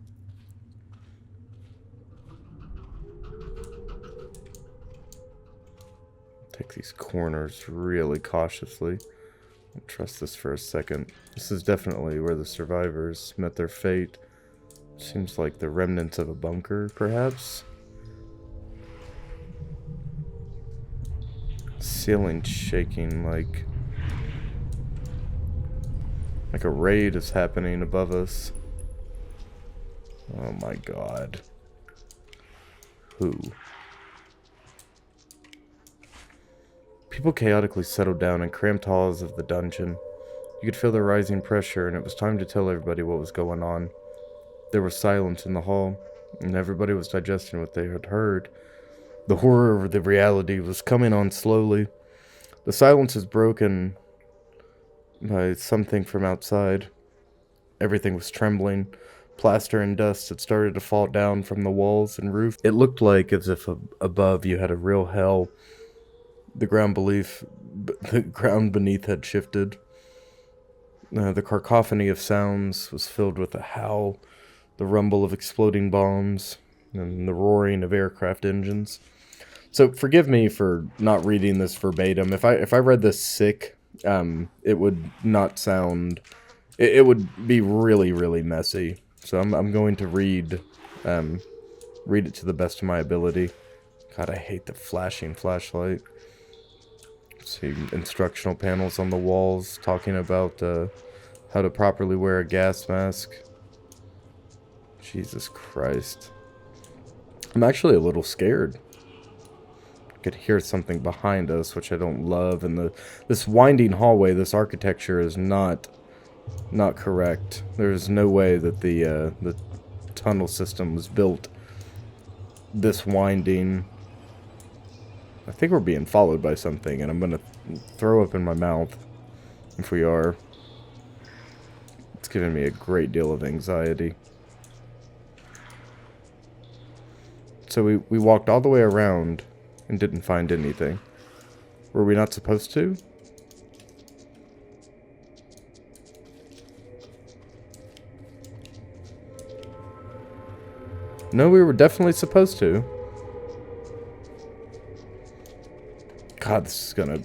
Take these corners really cautiously. I'll trust this for a second. This is definitely where the survivors met their fate. Seems like the remnants of a bunker, perhaps? Ceiling shaking like a raid is happening above us. Oh my god. Who? People chaotically settled down in cramped halls of the dungeon. You could feel the rising pressure, and it was time to tell everybody what was going on. There was silence in the hall, and everybody was digesting what they had heard. The horror of the reality was coming on slowly. The silence is broken by something from outside. Everything was trembling. Plaster and dust had started to fall down from the walls and roof. It looked like as if above you had a real hell. The ground beneath had shifted. The cacophony of sounds was filled with a howl, the rumble of exploding bombs, and the roaring of aircraft engines. So forgive me for not reading this verbatim. If I read this sick, it would not sound... It would be really, really messy. So I'm going to read it to the best of my ability. God, I hate the flashing flashlight. See instructional panels on the walls talking about how to properly wear a gas mask. Jesus Christ. I'm actually a little scared. I could hear something behind us, which I don't love, and this winding hallway, this architecture is not correct. There's no way that the tunnel system was built this winding. I think we're being followed by something, and I'm gonna throw up in my mouth if we are. It's giving me a great deal of anxiety. So we walked all the way around and didn't find anything. Were we not supposed to? No, we were definitely supposed to. God, this is gonna...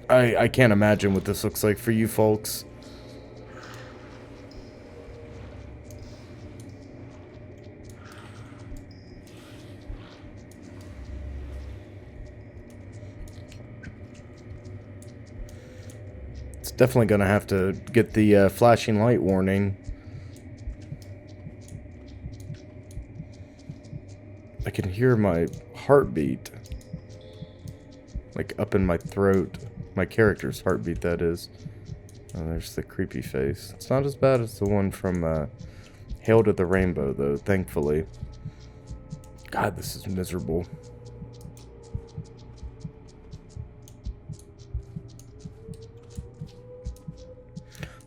I can't imagine what this looks like for you folks. It's definitely gonna have to get the flashing light warning. I can hear my heartbeat. Like up in my throat. My character's heartbeat, that is. Oh, there's the creepy face. It's not as bad as the one from Hail to the Rainbow, though, thankfully. God, this is miserable.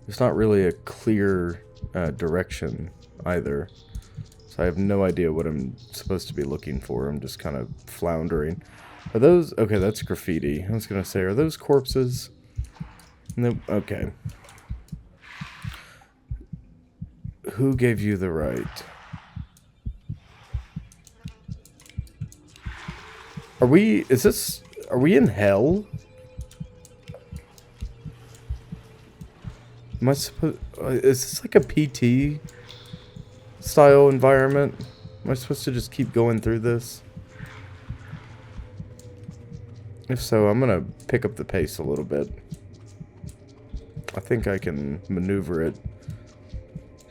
There's not really a clear direction either. So I have no idea what I'm supposed to be looking for. I'm just kind of floundering. Are those... Okay, that's graffiti. I was going to say, are those corpses? Nope. Okay. Who gave you the right? Are we... Is this... Are we in hell? Am I supposed... Is this like a PT style environment? Am I supposed to just keep going through this? If so, I'm gonna pick up the pace a little bit. I think I can maneuver it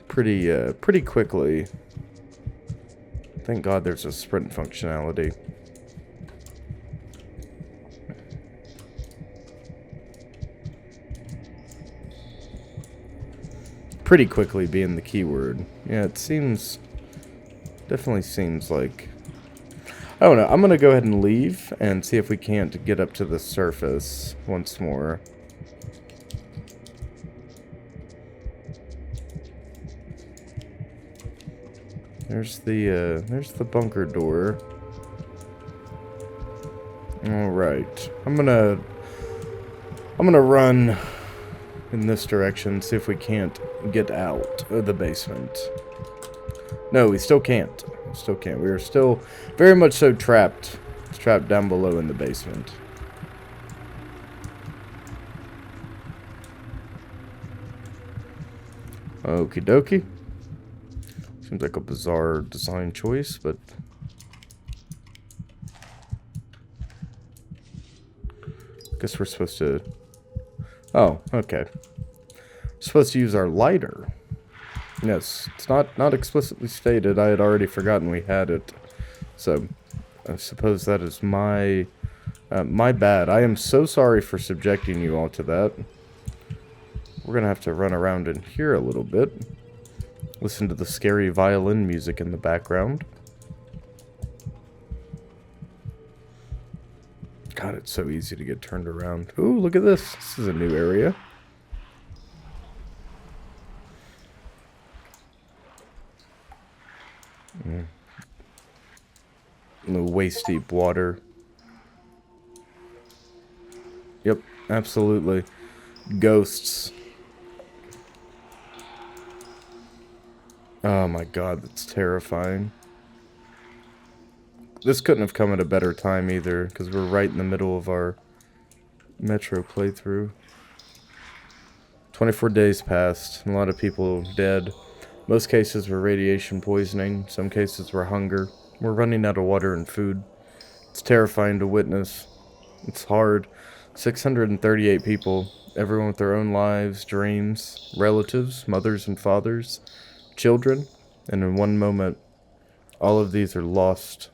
pretty quickly. Thank God there's a sprint functionality. Pretty quickly being the keyword. Yeah, it seems... Definitely seems like... I don't know. I'm gonna go ahead and leave and see if we can't get up to the surface once more. There's the bunker door. All right. I'm gonna run in this direction, see if we can't get out of the basement. No, we still can't. Still can't. We are still very much so trapped. Trapped down below in the basement. Okie dokie. Seems like a bizarre design choice, but... Guess we're supposed to... Oh, okay. Supposed to use our lighter. Yes, it's not explicitly stated. I had already forgotten we had it. So, I suppose that is my bad. I am so sorry for subjecting you all to that. We're gonna have to run around in here a little bit. Listen to the scary violin music in the background. God, it's so easy to get turned around. Ooh, look at this. This is a new area. The waist deep water. Yep, absolutely. Ghosts. Oh my God, that's terrifying. This couldn't have come at a better time either, because we're right in the middle of our Metro playthrough. 24 days passed, and a lot of people dead. Most cases were radiation poisoning, some cases were hunger. We're running out of water and food. It's terrifying to witness. It's hard. 638 people, everyone with their own lives, dreams, relatives, mothers and fathers, children, and in one moment, all of these are lost.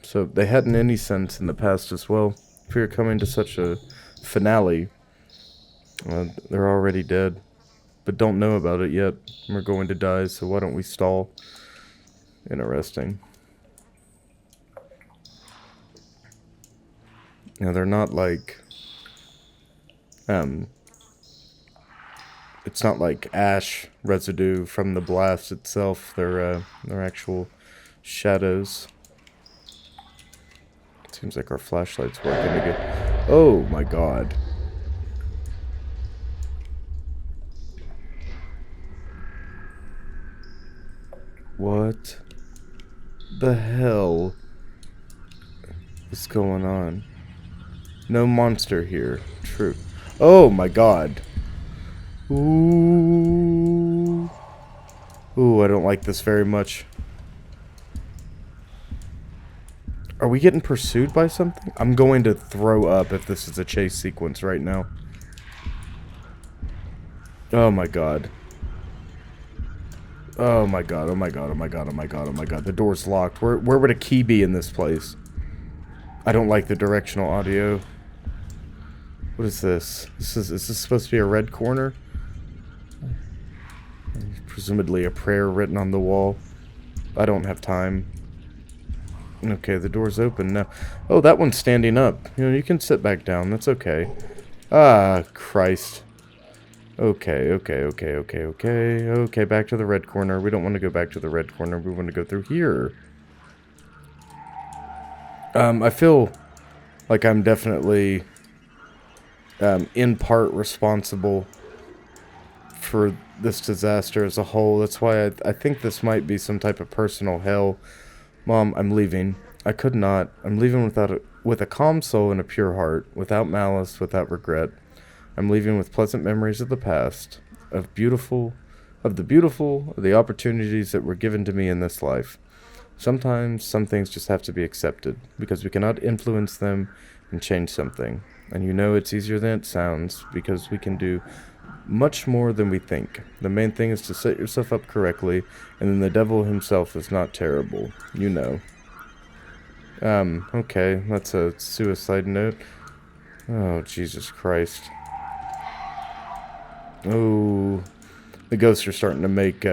So they hadn't any sense in the past as well. If you're coming to such a finale, they're already dead, but don't know about it yet. We're going to die, so why don't we stall? Interesting. You know, they're not like, it's not like ash residue from the blast itself. They're actual shadows. Seems like our flashlight's working again. Oh my god. What the hell is going on? No monster here. True. Oh my god. Ooh. Ooh, I don't like this very much. Are we getting pursued by something? I'm going to throw up if this is a chase sequence right now. Oh my god. Oh my god, oh my god, oh my god, oh my god, oh my god. The door's locked. Where would a key be in this place? I don't like the directional audio. What is this? Is this supposed to be a red corner? Presumably a prayer written on the wall. I don't have time. Okay, the door's open now. Oh, that one's standing up. You know, you can sit back down. That's okay. Ah, Christ. Okay, okay, okay, okay, okay. Okay, back to the red corner. We don't want to go back to the red corner. We want to go through here. I feel like I'm definitely in part responsible for this disaster as a whole. That's why I think this might be some type of personal hell. Mom, I'm leaving. I could not. I'm leaving with a calm soul and a pure heart, without malice, without regret. I'm leaving with pleasant memories of the past, of the opportunities that were given to me in this life. Sometimes some things just have to be accepted, because we cannot influence them and change something. And you know it's easier than it sounds, because we can do much more than we think. The main thing is to set yourself up correctly, and then the devil himself is not terrible. You know. Okay, that's a suicide note. Oh, Jesus Christ. Oh, the ghosts are starting to make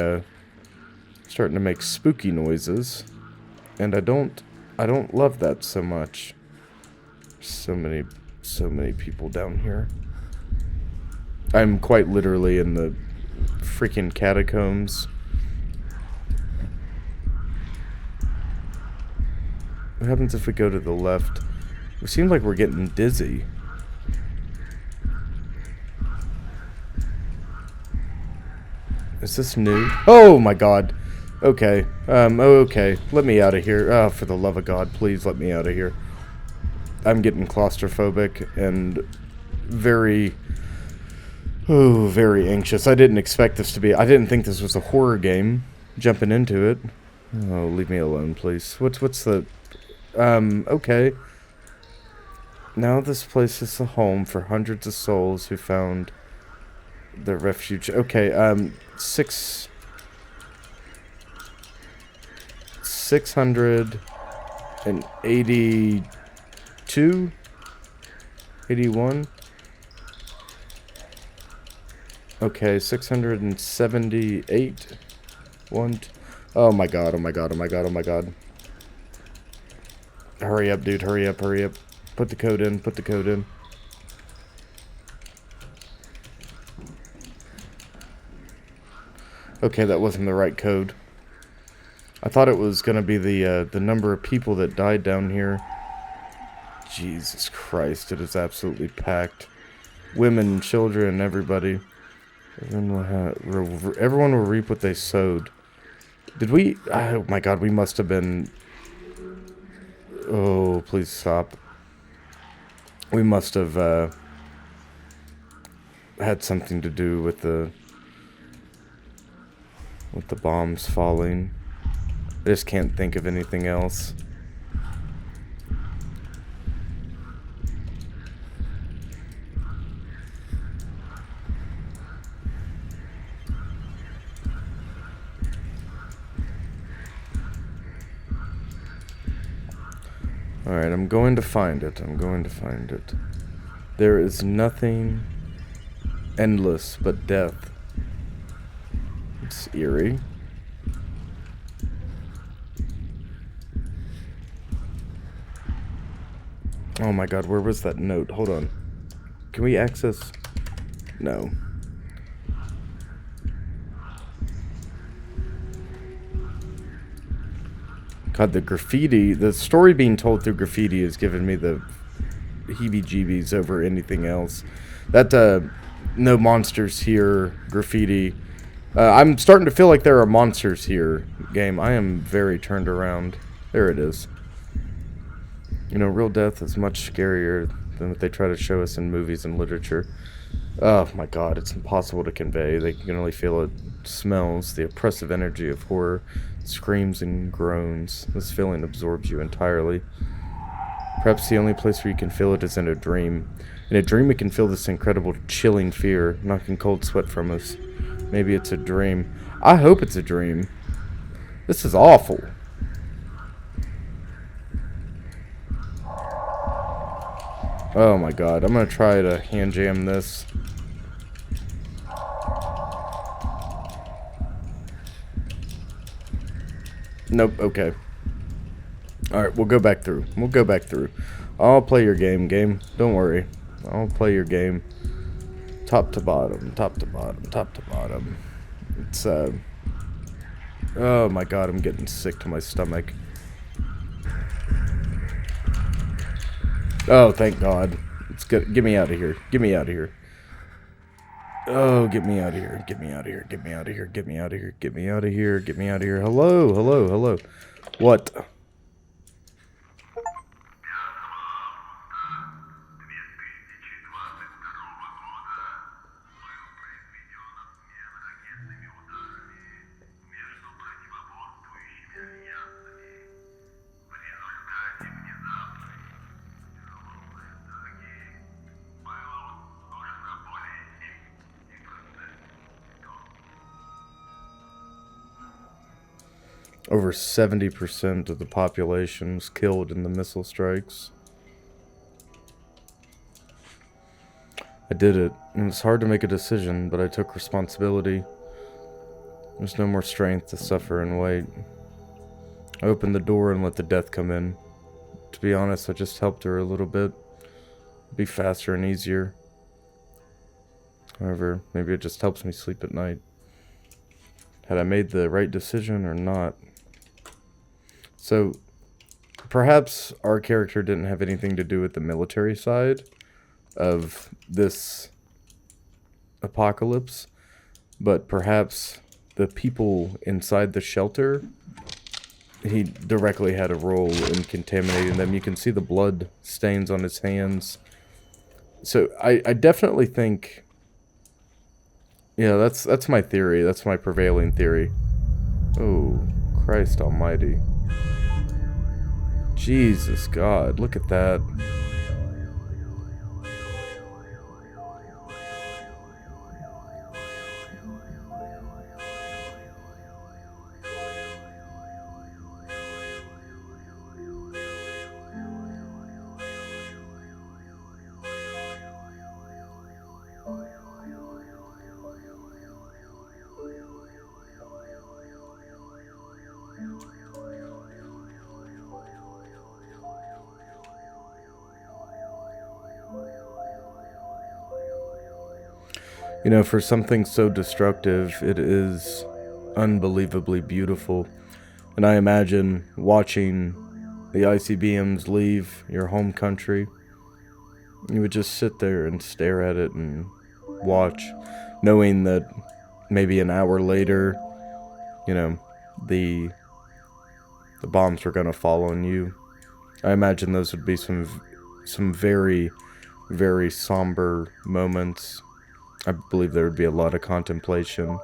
spooky noises, and I don't love that so much. So many people down here. I'm quite literally in the freaking catacombs. What happens if we go to the left? It seems like we're getting dizzy. Is this new? Oh my god. Okay. Okay. Let me out of here. Oh, for the love of God, please let me out of here. I'm getting claustrophobic and very anxious. I didn't expect this to be... I didn't think this was a horror game. Jumping into it. Oh, leave me alone, please. What's the... Okay. Now this place is a home for hundreds of souls who found the refuge. Okay, 682? 81? Okay, 678. Oh my god, oh my god, oh my god, oh my god. Hurry up, dude, hurry up, hurry up. Put the code in, put the code in. Okay, that wasn't the right code. I thought it was gonna be the number of people that died down here. Jesus Christ, it is absolutely packed. Women, children, everybody. Everyone will reap what they sowed. Did we... Oh my god, we must have been... Oh, please stop. We must have had something to do with the bombs falling. I just can't think of anything else. Alright, I'm going to find it. I'm going to find it. There is nothing endless but death. It's eerie. Oh my god, where was that note? Hold on. Can we access? No. God, the graffiti, the story being told through graffiti has given me the heebie-jeebies over anything else. That, no monsters here, graffiti. I'm starting to feel like there are monsters here, game. I am very turned around. There it is. You know, real death is much scarier than what they try to show us in movies and literature. Oh my god, it's impossible to convey. They can only feel it. Smells, the oppressive energy of horror, screams and groans. This feeling absorbs you entirely. Perhaps the only place where you can feel it is in a dream. In a dream, we can feel this incredible chilling fear, knocking cold sweat from us. Maybe it's a dream. I hope it's a dream. This is awful. Oh my god, I'm gonna try to hand jam this. Nope, okay. Alright, we'll go back through. We'll go back through. I'll play your game, game. Don't worry. I'll play your game. Top to bottom, top to bottom, top to bottom. It's, oh my god, I'm getting sick to my stomach. Oh, thank god. It's good. Get me out of here. Get me out of here. Oh, get me out of here. Get me out of here. Get me out of here. Get me out of here. Get me out of here. Get me out of here. Hello, hello, hello. What? Over 70% of the population was killed in the missile strikes. I did it. It was hard to make a decision, but I took responsibility. There's no more strength to suffer and wait. I opened the door and let the death come in. To be honest, I just helped her a little bit. It'd be faster and easier. However, maybe it just helps me sleep at night. Had I made the right decision or not? So, perhaps our character didn't have anything to do with the military side of this apocalypse, but perhaps the people inside the shelter, he directly had a role in contaminating them. You can see the blood stains on his hands. So I definitely think, yeah, that's my theory. That's my prevailing theory. Oh, Christ almighty. Jesus God, look at that. You know, for something so destructive, it is unbelievably beautiful. And I imagine watching the ICBMs leave your home country. You would just sit there and stare at it and watch, knowing that maybe an hour later, you know, the bombs were going to fall on you. I imagine those would be some very, very somber moments. I believe there would be a lot of contemplation.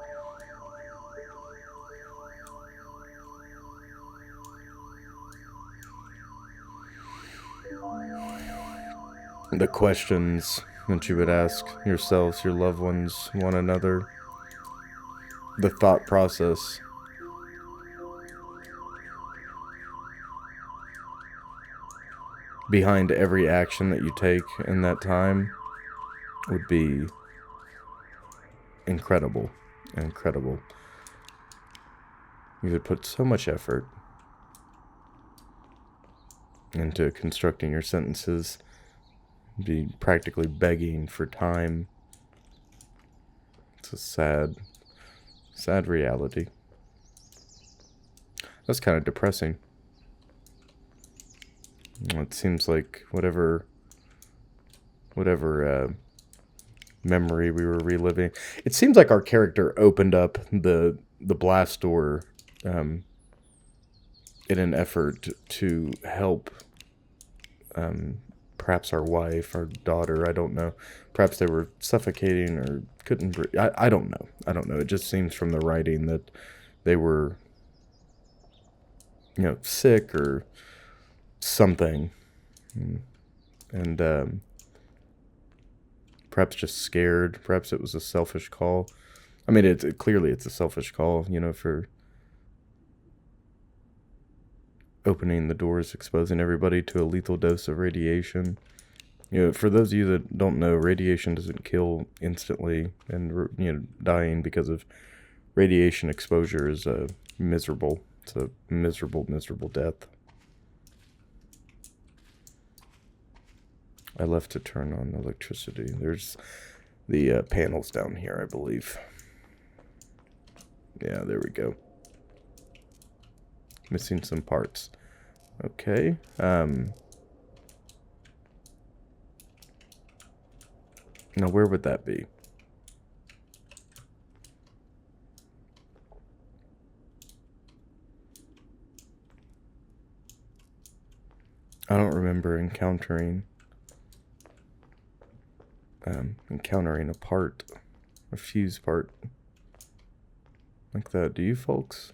The questions that you would ask yourselves, your loved ones, one another. The thought process. Behind every action that you take in that time would be incredible. Incredible. You would put so much effort. into constructing your sentences. Be practically begging for time. It's a sad reality. That's kind of depressing. It seems like whatever memory we were reliving. It seems like our character opened up the blast door in an effort to help perhaps our wife, our daughter, I don't know. Perhaps they were suffocating or couldn't breathe. I don't know. I don't know. It just seems from the writing that they were, sick or something. And perhaps just scared. Perhaps it was a selfish call. I mean, clearly it's a selfish call, for opening the doors, exposing everybody to a lethal dose of radiation. For those of you that don't know, radiation doesn't kill instantly, and dying because of radiation exposure is miserable. It's a miserable, miserable death. I left to turn on electricity. There's the panels down here, I believe. Yeah, there we go. Missing some parts. Okay. Now, where would that be? I don't remember encountering a part, a fuse part like that. Do you folks?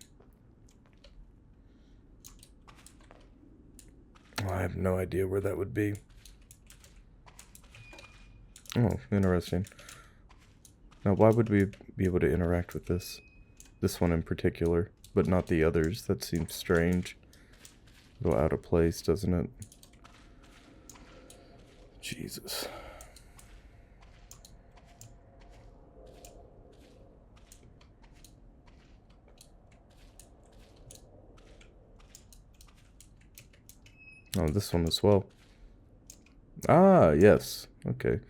Oh, I have no idea where that would be. Oh, interesting. Now, why would we be able to interact with this one in particular, but not the others? That seems strange. A little out of place, doesn't it? Jesus. Oh, this one as well. Ah, yes. Okay.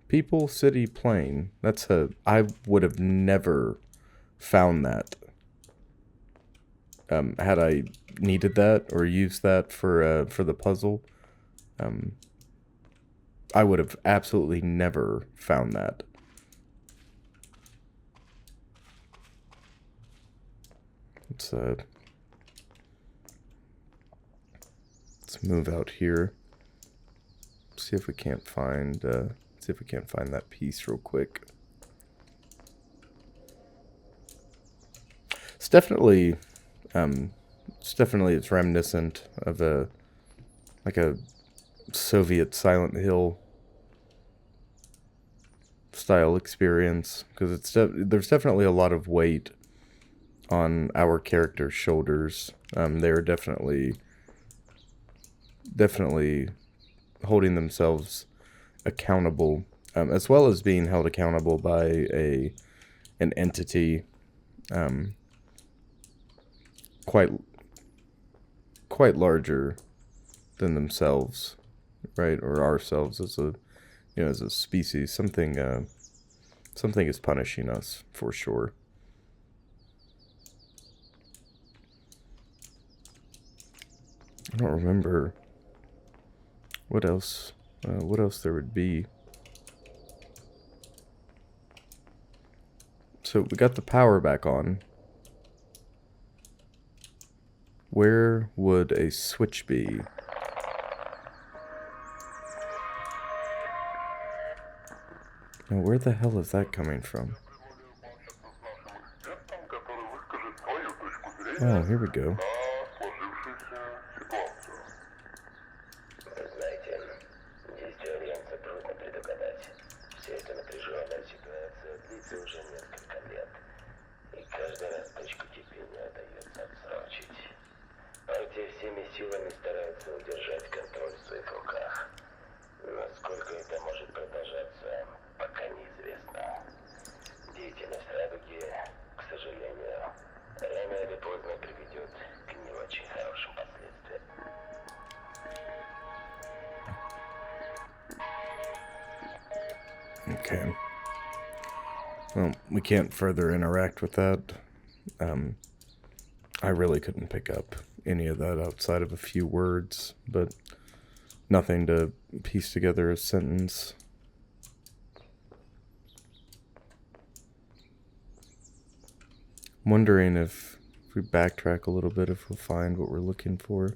People, city, plane. I would have never found that. Had I needed that or used that for the puzzle, I would have absolutely never found that. Let's move out here. See if we can't find that piece real quick. It's definitely it's reminiscent of a Soviet Silent Hill style experience, because there's definitely a lot of weight on our character's shoulders. They're definitely holding themselves accountable, as well as being held accountable by an entity quite larger than themselves, right? Or ourselves as a species. Something is punishing us for sure. I don't remember what else there would be. So we got the power back on. Where would a switch be? Now, where the hell is that coming from? Oh, here we go. Силами стараются удержать контроль в своих руках. Насколько это может продолжаться, пока неизвестно. Деятельность радуги, к сожалению, рано или поздно приведет к Okay. Well, we can't further interact with that. I really couldn't pick up any of that outside of a few words, but nothing to piece together a sentence. I'm wondering if we backtrack a little bit, if we'll find what we're looking for.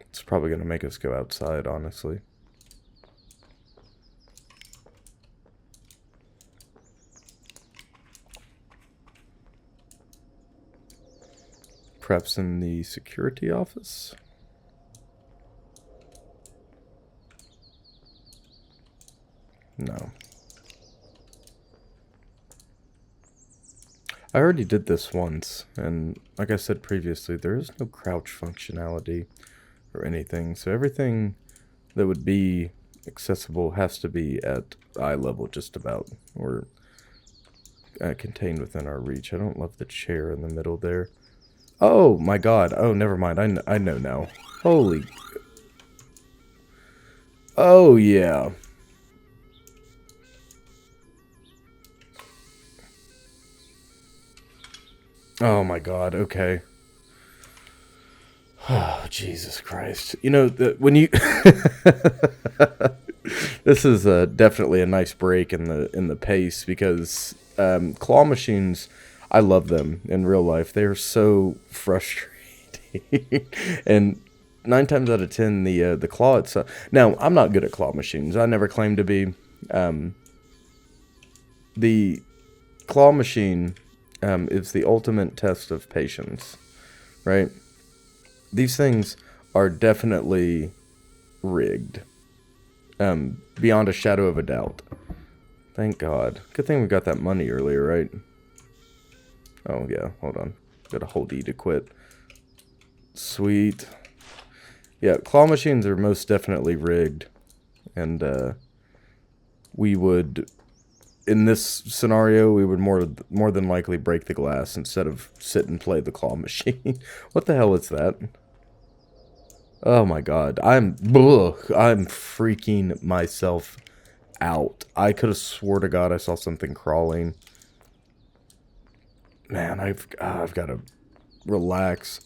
It's probably going to make us go outside, honestly. Perhaps in the security office? No. I already did this once, and like I said previously, there is no crouch functionality or anything, so everything that would be accessible has to be at eye level just about, or contained within our reach. I don't love the chair in the middle there. Oh my god. Oh, never mind. I know now. Holy. Oh, yeah. Oh my god. Okay. Oh, Jesus Christ. You know, when you... This is definitely a nice break in the pace, because claw machines, I love them in real life. They are so frustrating. And 9 times out of 10, the claw itself... Now, I'm not good at claw machines. I never claimed to be. The claw machine is the ultimate test of patience, right? These things are definitely rigged. Beyond a shadow of a doubt. Thank God. Good thing we got that money earlier, right? Oh, yeah. Hold on. Gotta hold E to quit. Sweet. Yeah, claw machines are most definitely rigged. And, we would... In this scenario, we would more than likely break the glass instead of sit and play the claw machine. What the hell is that? Oh my god. I'm freaking myself out. I could have swore to God I saw something crawling. Man, I've got to relax.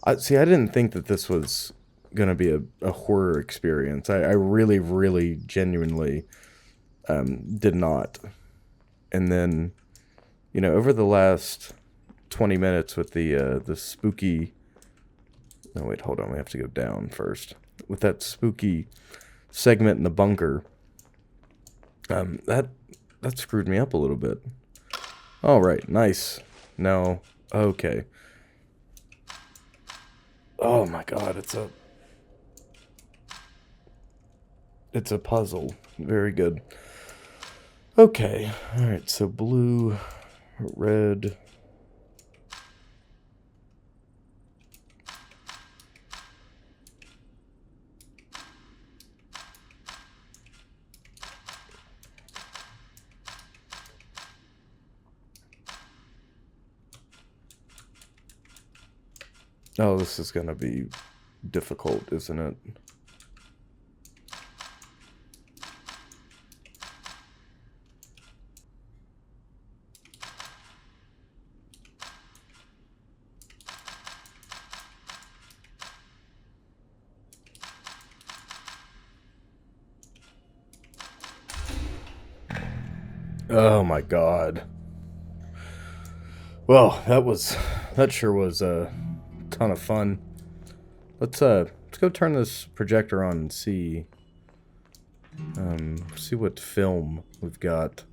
I didn't think that this was gonna be a horror experience. I really, really, genuinely did not. And then, you know, over the last 20 minutes with the spooky... No, wait, hold on. We have to go down first. With that spooky segment in the bunker, that screwed me up a little bit. All right, nice. No, okay. Oh my god, it's a puzzle. Very good. Okay, all right. So blue, red. Oh, this is gonna be difficult, isn't it? Oh my god. Well, that sure was a ton of fun. Let's go turn this projector on and see what film we've got.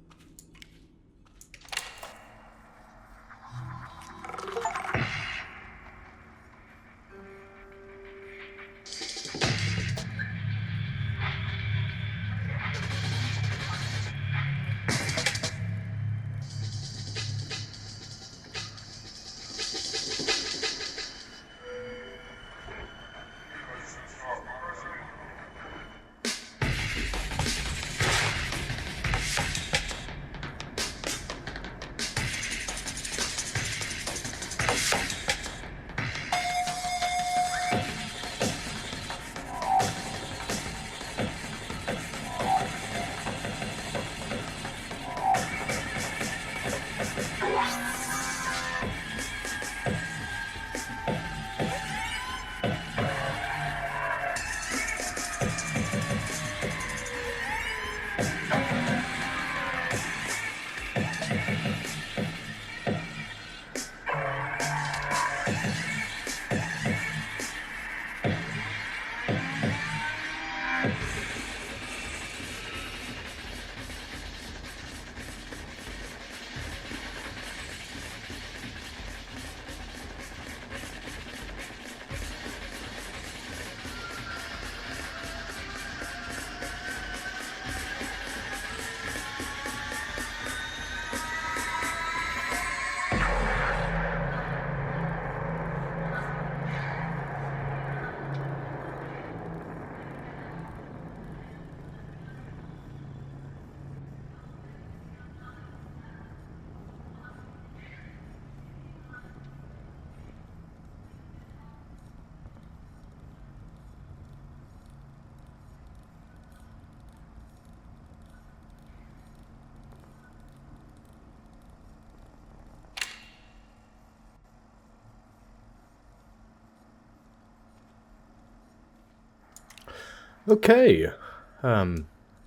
Okay.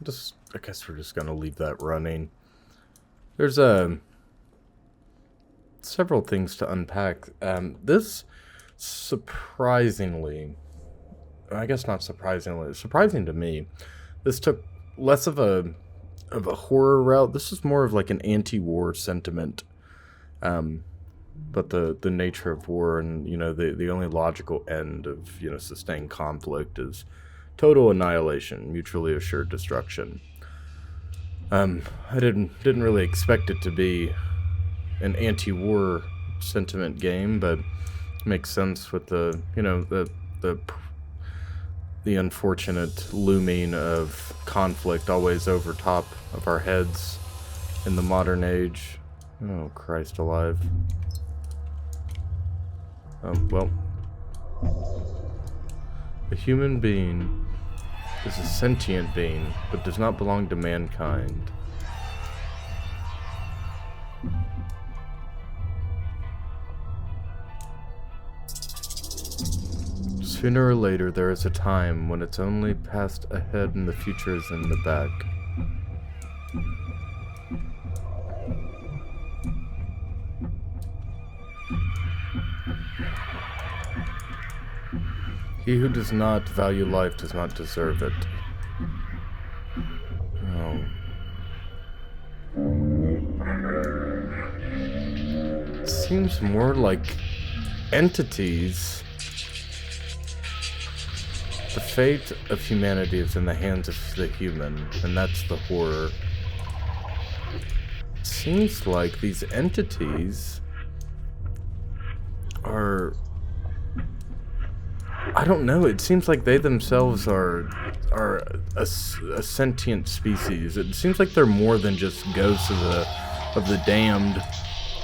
Just I guess we're just gonna leave that running. There's several things to unpack. This surprisingly, I guess not surprisingly, surprising to me. This took less of a horror route. This is more of like an anti-war sentiment. But the nature of war and the only logical end of sustained conflict is total annihilation, mutually assured destruction. I didn't really expect it to be an anti-war sentiment game, but it makes sense with the the unfortunate looming of conflict always over top of our heads in the modern age. Oh, Christ alive. Well, a human being is a sentient being, but does not belong to mankind. Sooner or later, there is a time when it's only past ahead and the future is in the back. He who does not value life does not deserve it. Oh. It seems more like entities. The fate of humanity is in the hands of the human, and that's the horror. It seems like these entities are... I don't know, it seems like they themselves are a sentient species. It seems like they're more than just ghosts of the damned.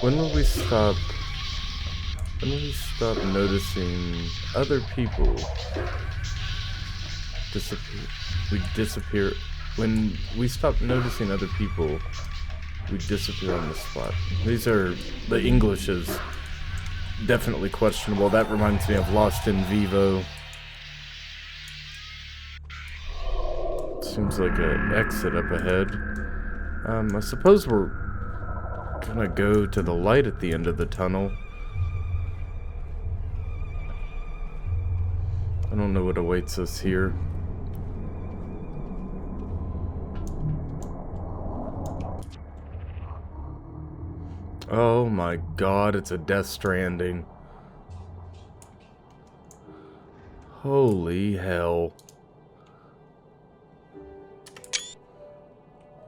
When will we stop noticing other people disappear? When we stop noticing other people, we disappear on the spot. These are... the English is definitely questionable. That reminds me of Lost in Vivo. Seems like an exit up ahead. I suppose we're gonna go to the light at the end of the tunnel. I don't know what awaits us here. Oh my god, it's a Death Stranding. Holy hell.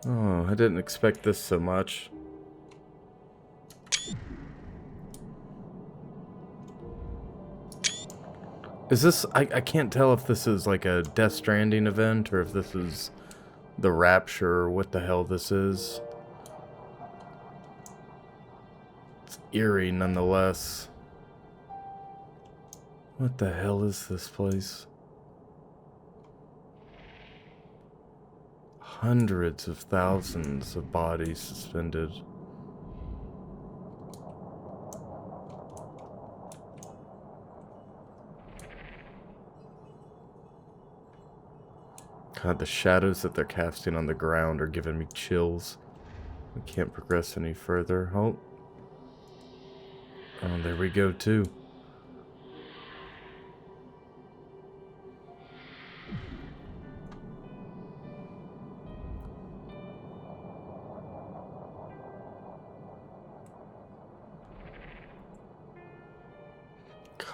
Oh, I didn't expect this so much. Is this... I can't tell if this is like a Death Stranding event or if this is the Rapture or what the hell this is. It's eerie nonetheless. What the hell is this place? Hundreds of thousands of bodies suspended. God, the shadows that they're casting on the ground are giving me chills. We can't progress any further. Oh, there we go too.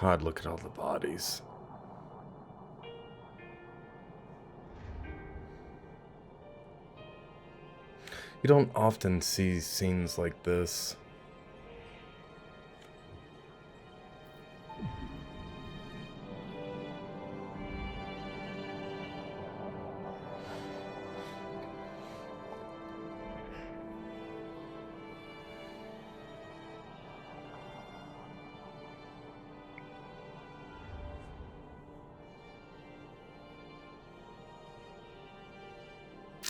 God, look at all the bodies. You don't often see scenes like this.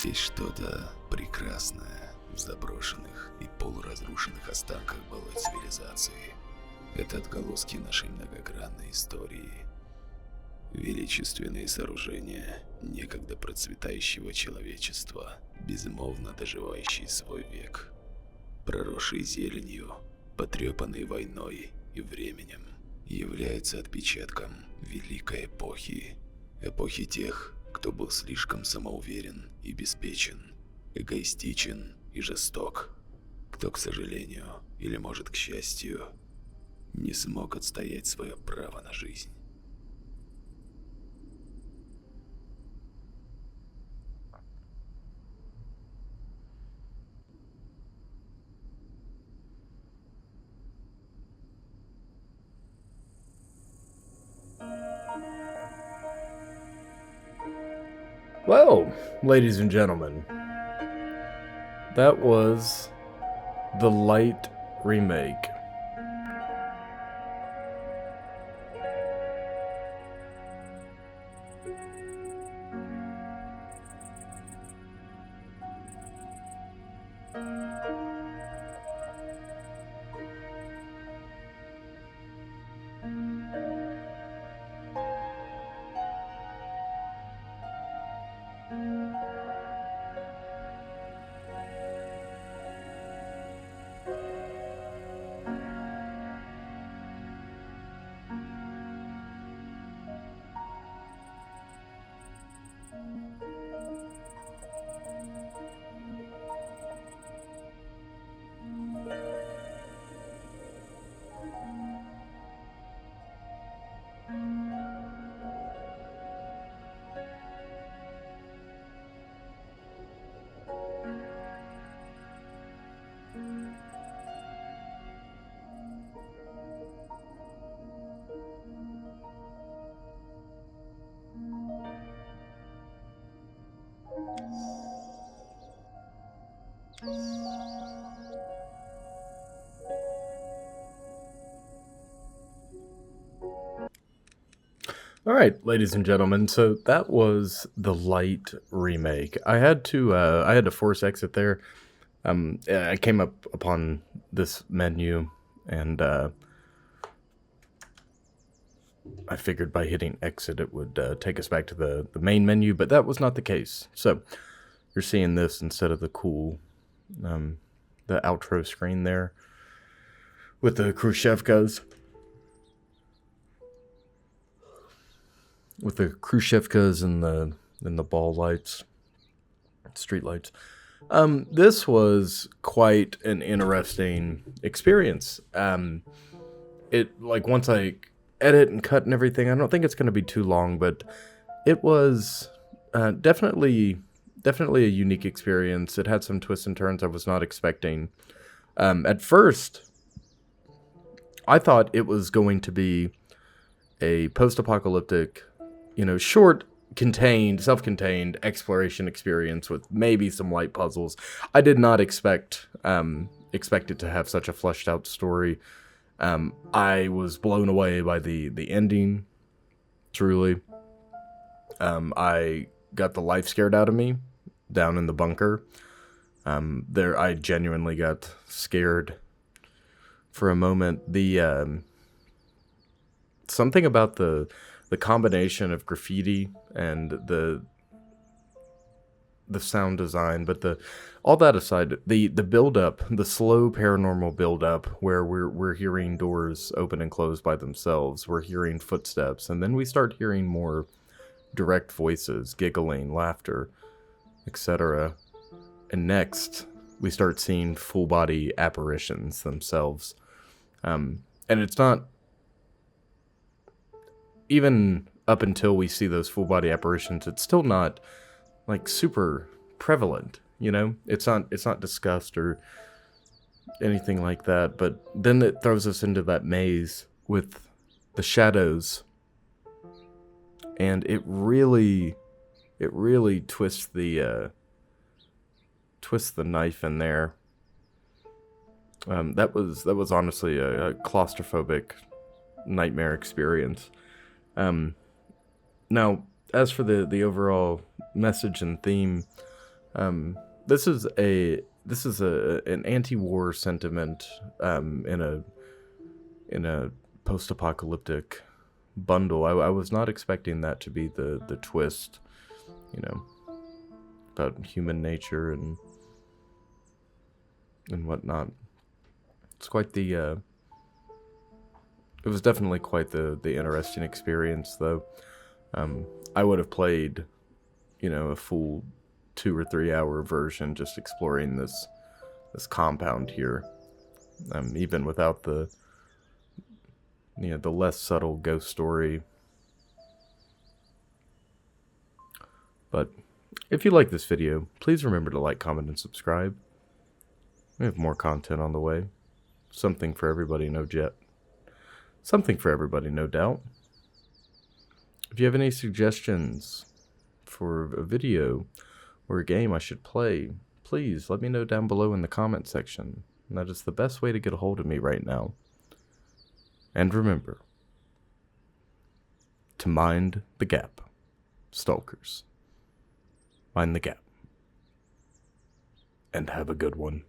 Есть что-то прекрасное в заброшенных и полуразрушенных останках былой цивилизации. Это отголоски нашей многогранной истории. Величественные сооружения некогда процветающего человечества, безмолвно доживающие свой век, проросшие зеленью, потрепанные войной и временем, являются отпечатком великой эпохи. Эпохи тех, кто был слишком самоуверен и беспечен, эгоистичен и жесток, кто, к сожалению, или может к счастью, не смог отстоять свое право на жизнь. Well, ladies and gentlemen, that was the Light Remake. All right, ladies and gentlemen, so that was the Light Remake. I had to force exit there. I came up upon this menu, and I figured by hitting exit it would take us back to the main menu, but that was not the case. So you're seeing this instead of the cool, the outro screen there with the Khrushchevkas. With the Khrushchevkas and the ball lights, street lights. This was quite an interesting experience. It, like, once I edit and cut and everything, I don't think it's going to be too long, but it was definitely a unique experience. It had some twists and turns I was not expecting. At first, I thought it was going to be a post-apocalyptic, short, self-contained exploration experience with maybe some light puzzles. I did not expect it to have such a fleshed out story. I was blown away by the ending, truly. I got the life scared out of me down in the bunker. I genuinely got scared for a moment. The something about the combination of graffiti and the sound design, but all that aside, the build up, the slow paranormal build up, where we're hearing doors open and close by themselves, we're hearing footsteps, and then we start hearing more direct voices, giggling, laughter, etc. And next, we start seeing full body apparitions themselves. And it's not even up until we see those full body apparitions, it's still not like super prevalent, It's not discussed or anything like that, but then it throws us into that maze with the shadows, and it really twists the knife in there. That was honestly a claustrophobic nightmare experience. Now, as for the overall message and theme, this is an anti-war sentiment in a post-apocalyptic bundle. I was not expecting that to be the twist, about human nature and whatnot. It's quite the it was definitely quite the interesting experience, though. I would have played, a full 2 or 3 hour version just exploring this compound here, even without the less subtle ghost story. But if you like this video, please remember to like, comment, and subscribe. We have more content on the way. Something for everybody, no doubt. If you have any suggestions for a video or a game I should play, please let me know down below in the comment section. And that is the best way to get a hold of me right now. And remember to mind the gap, stalkers. Mind the gap. And have a good one.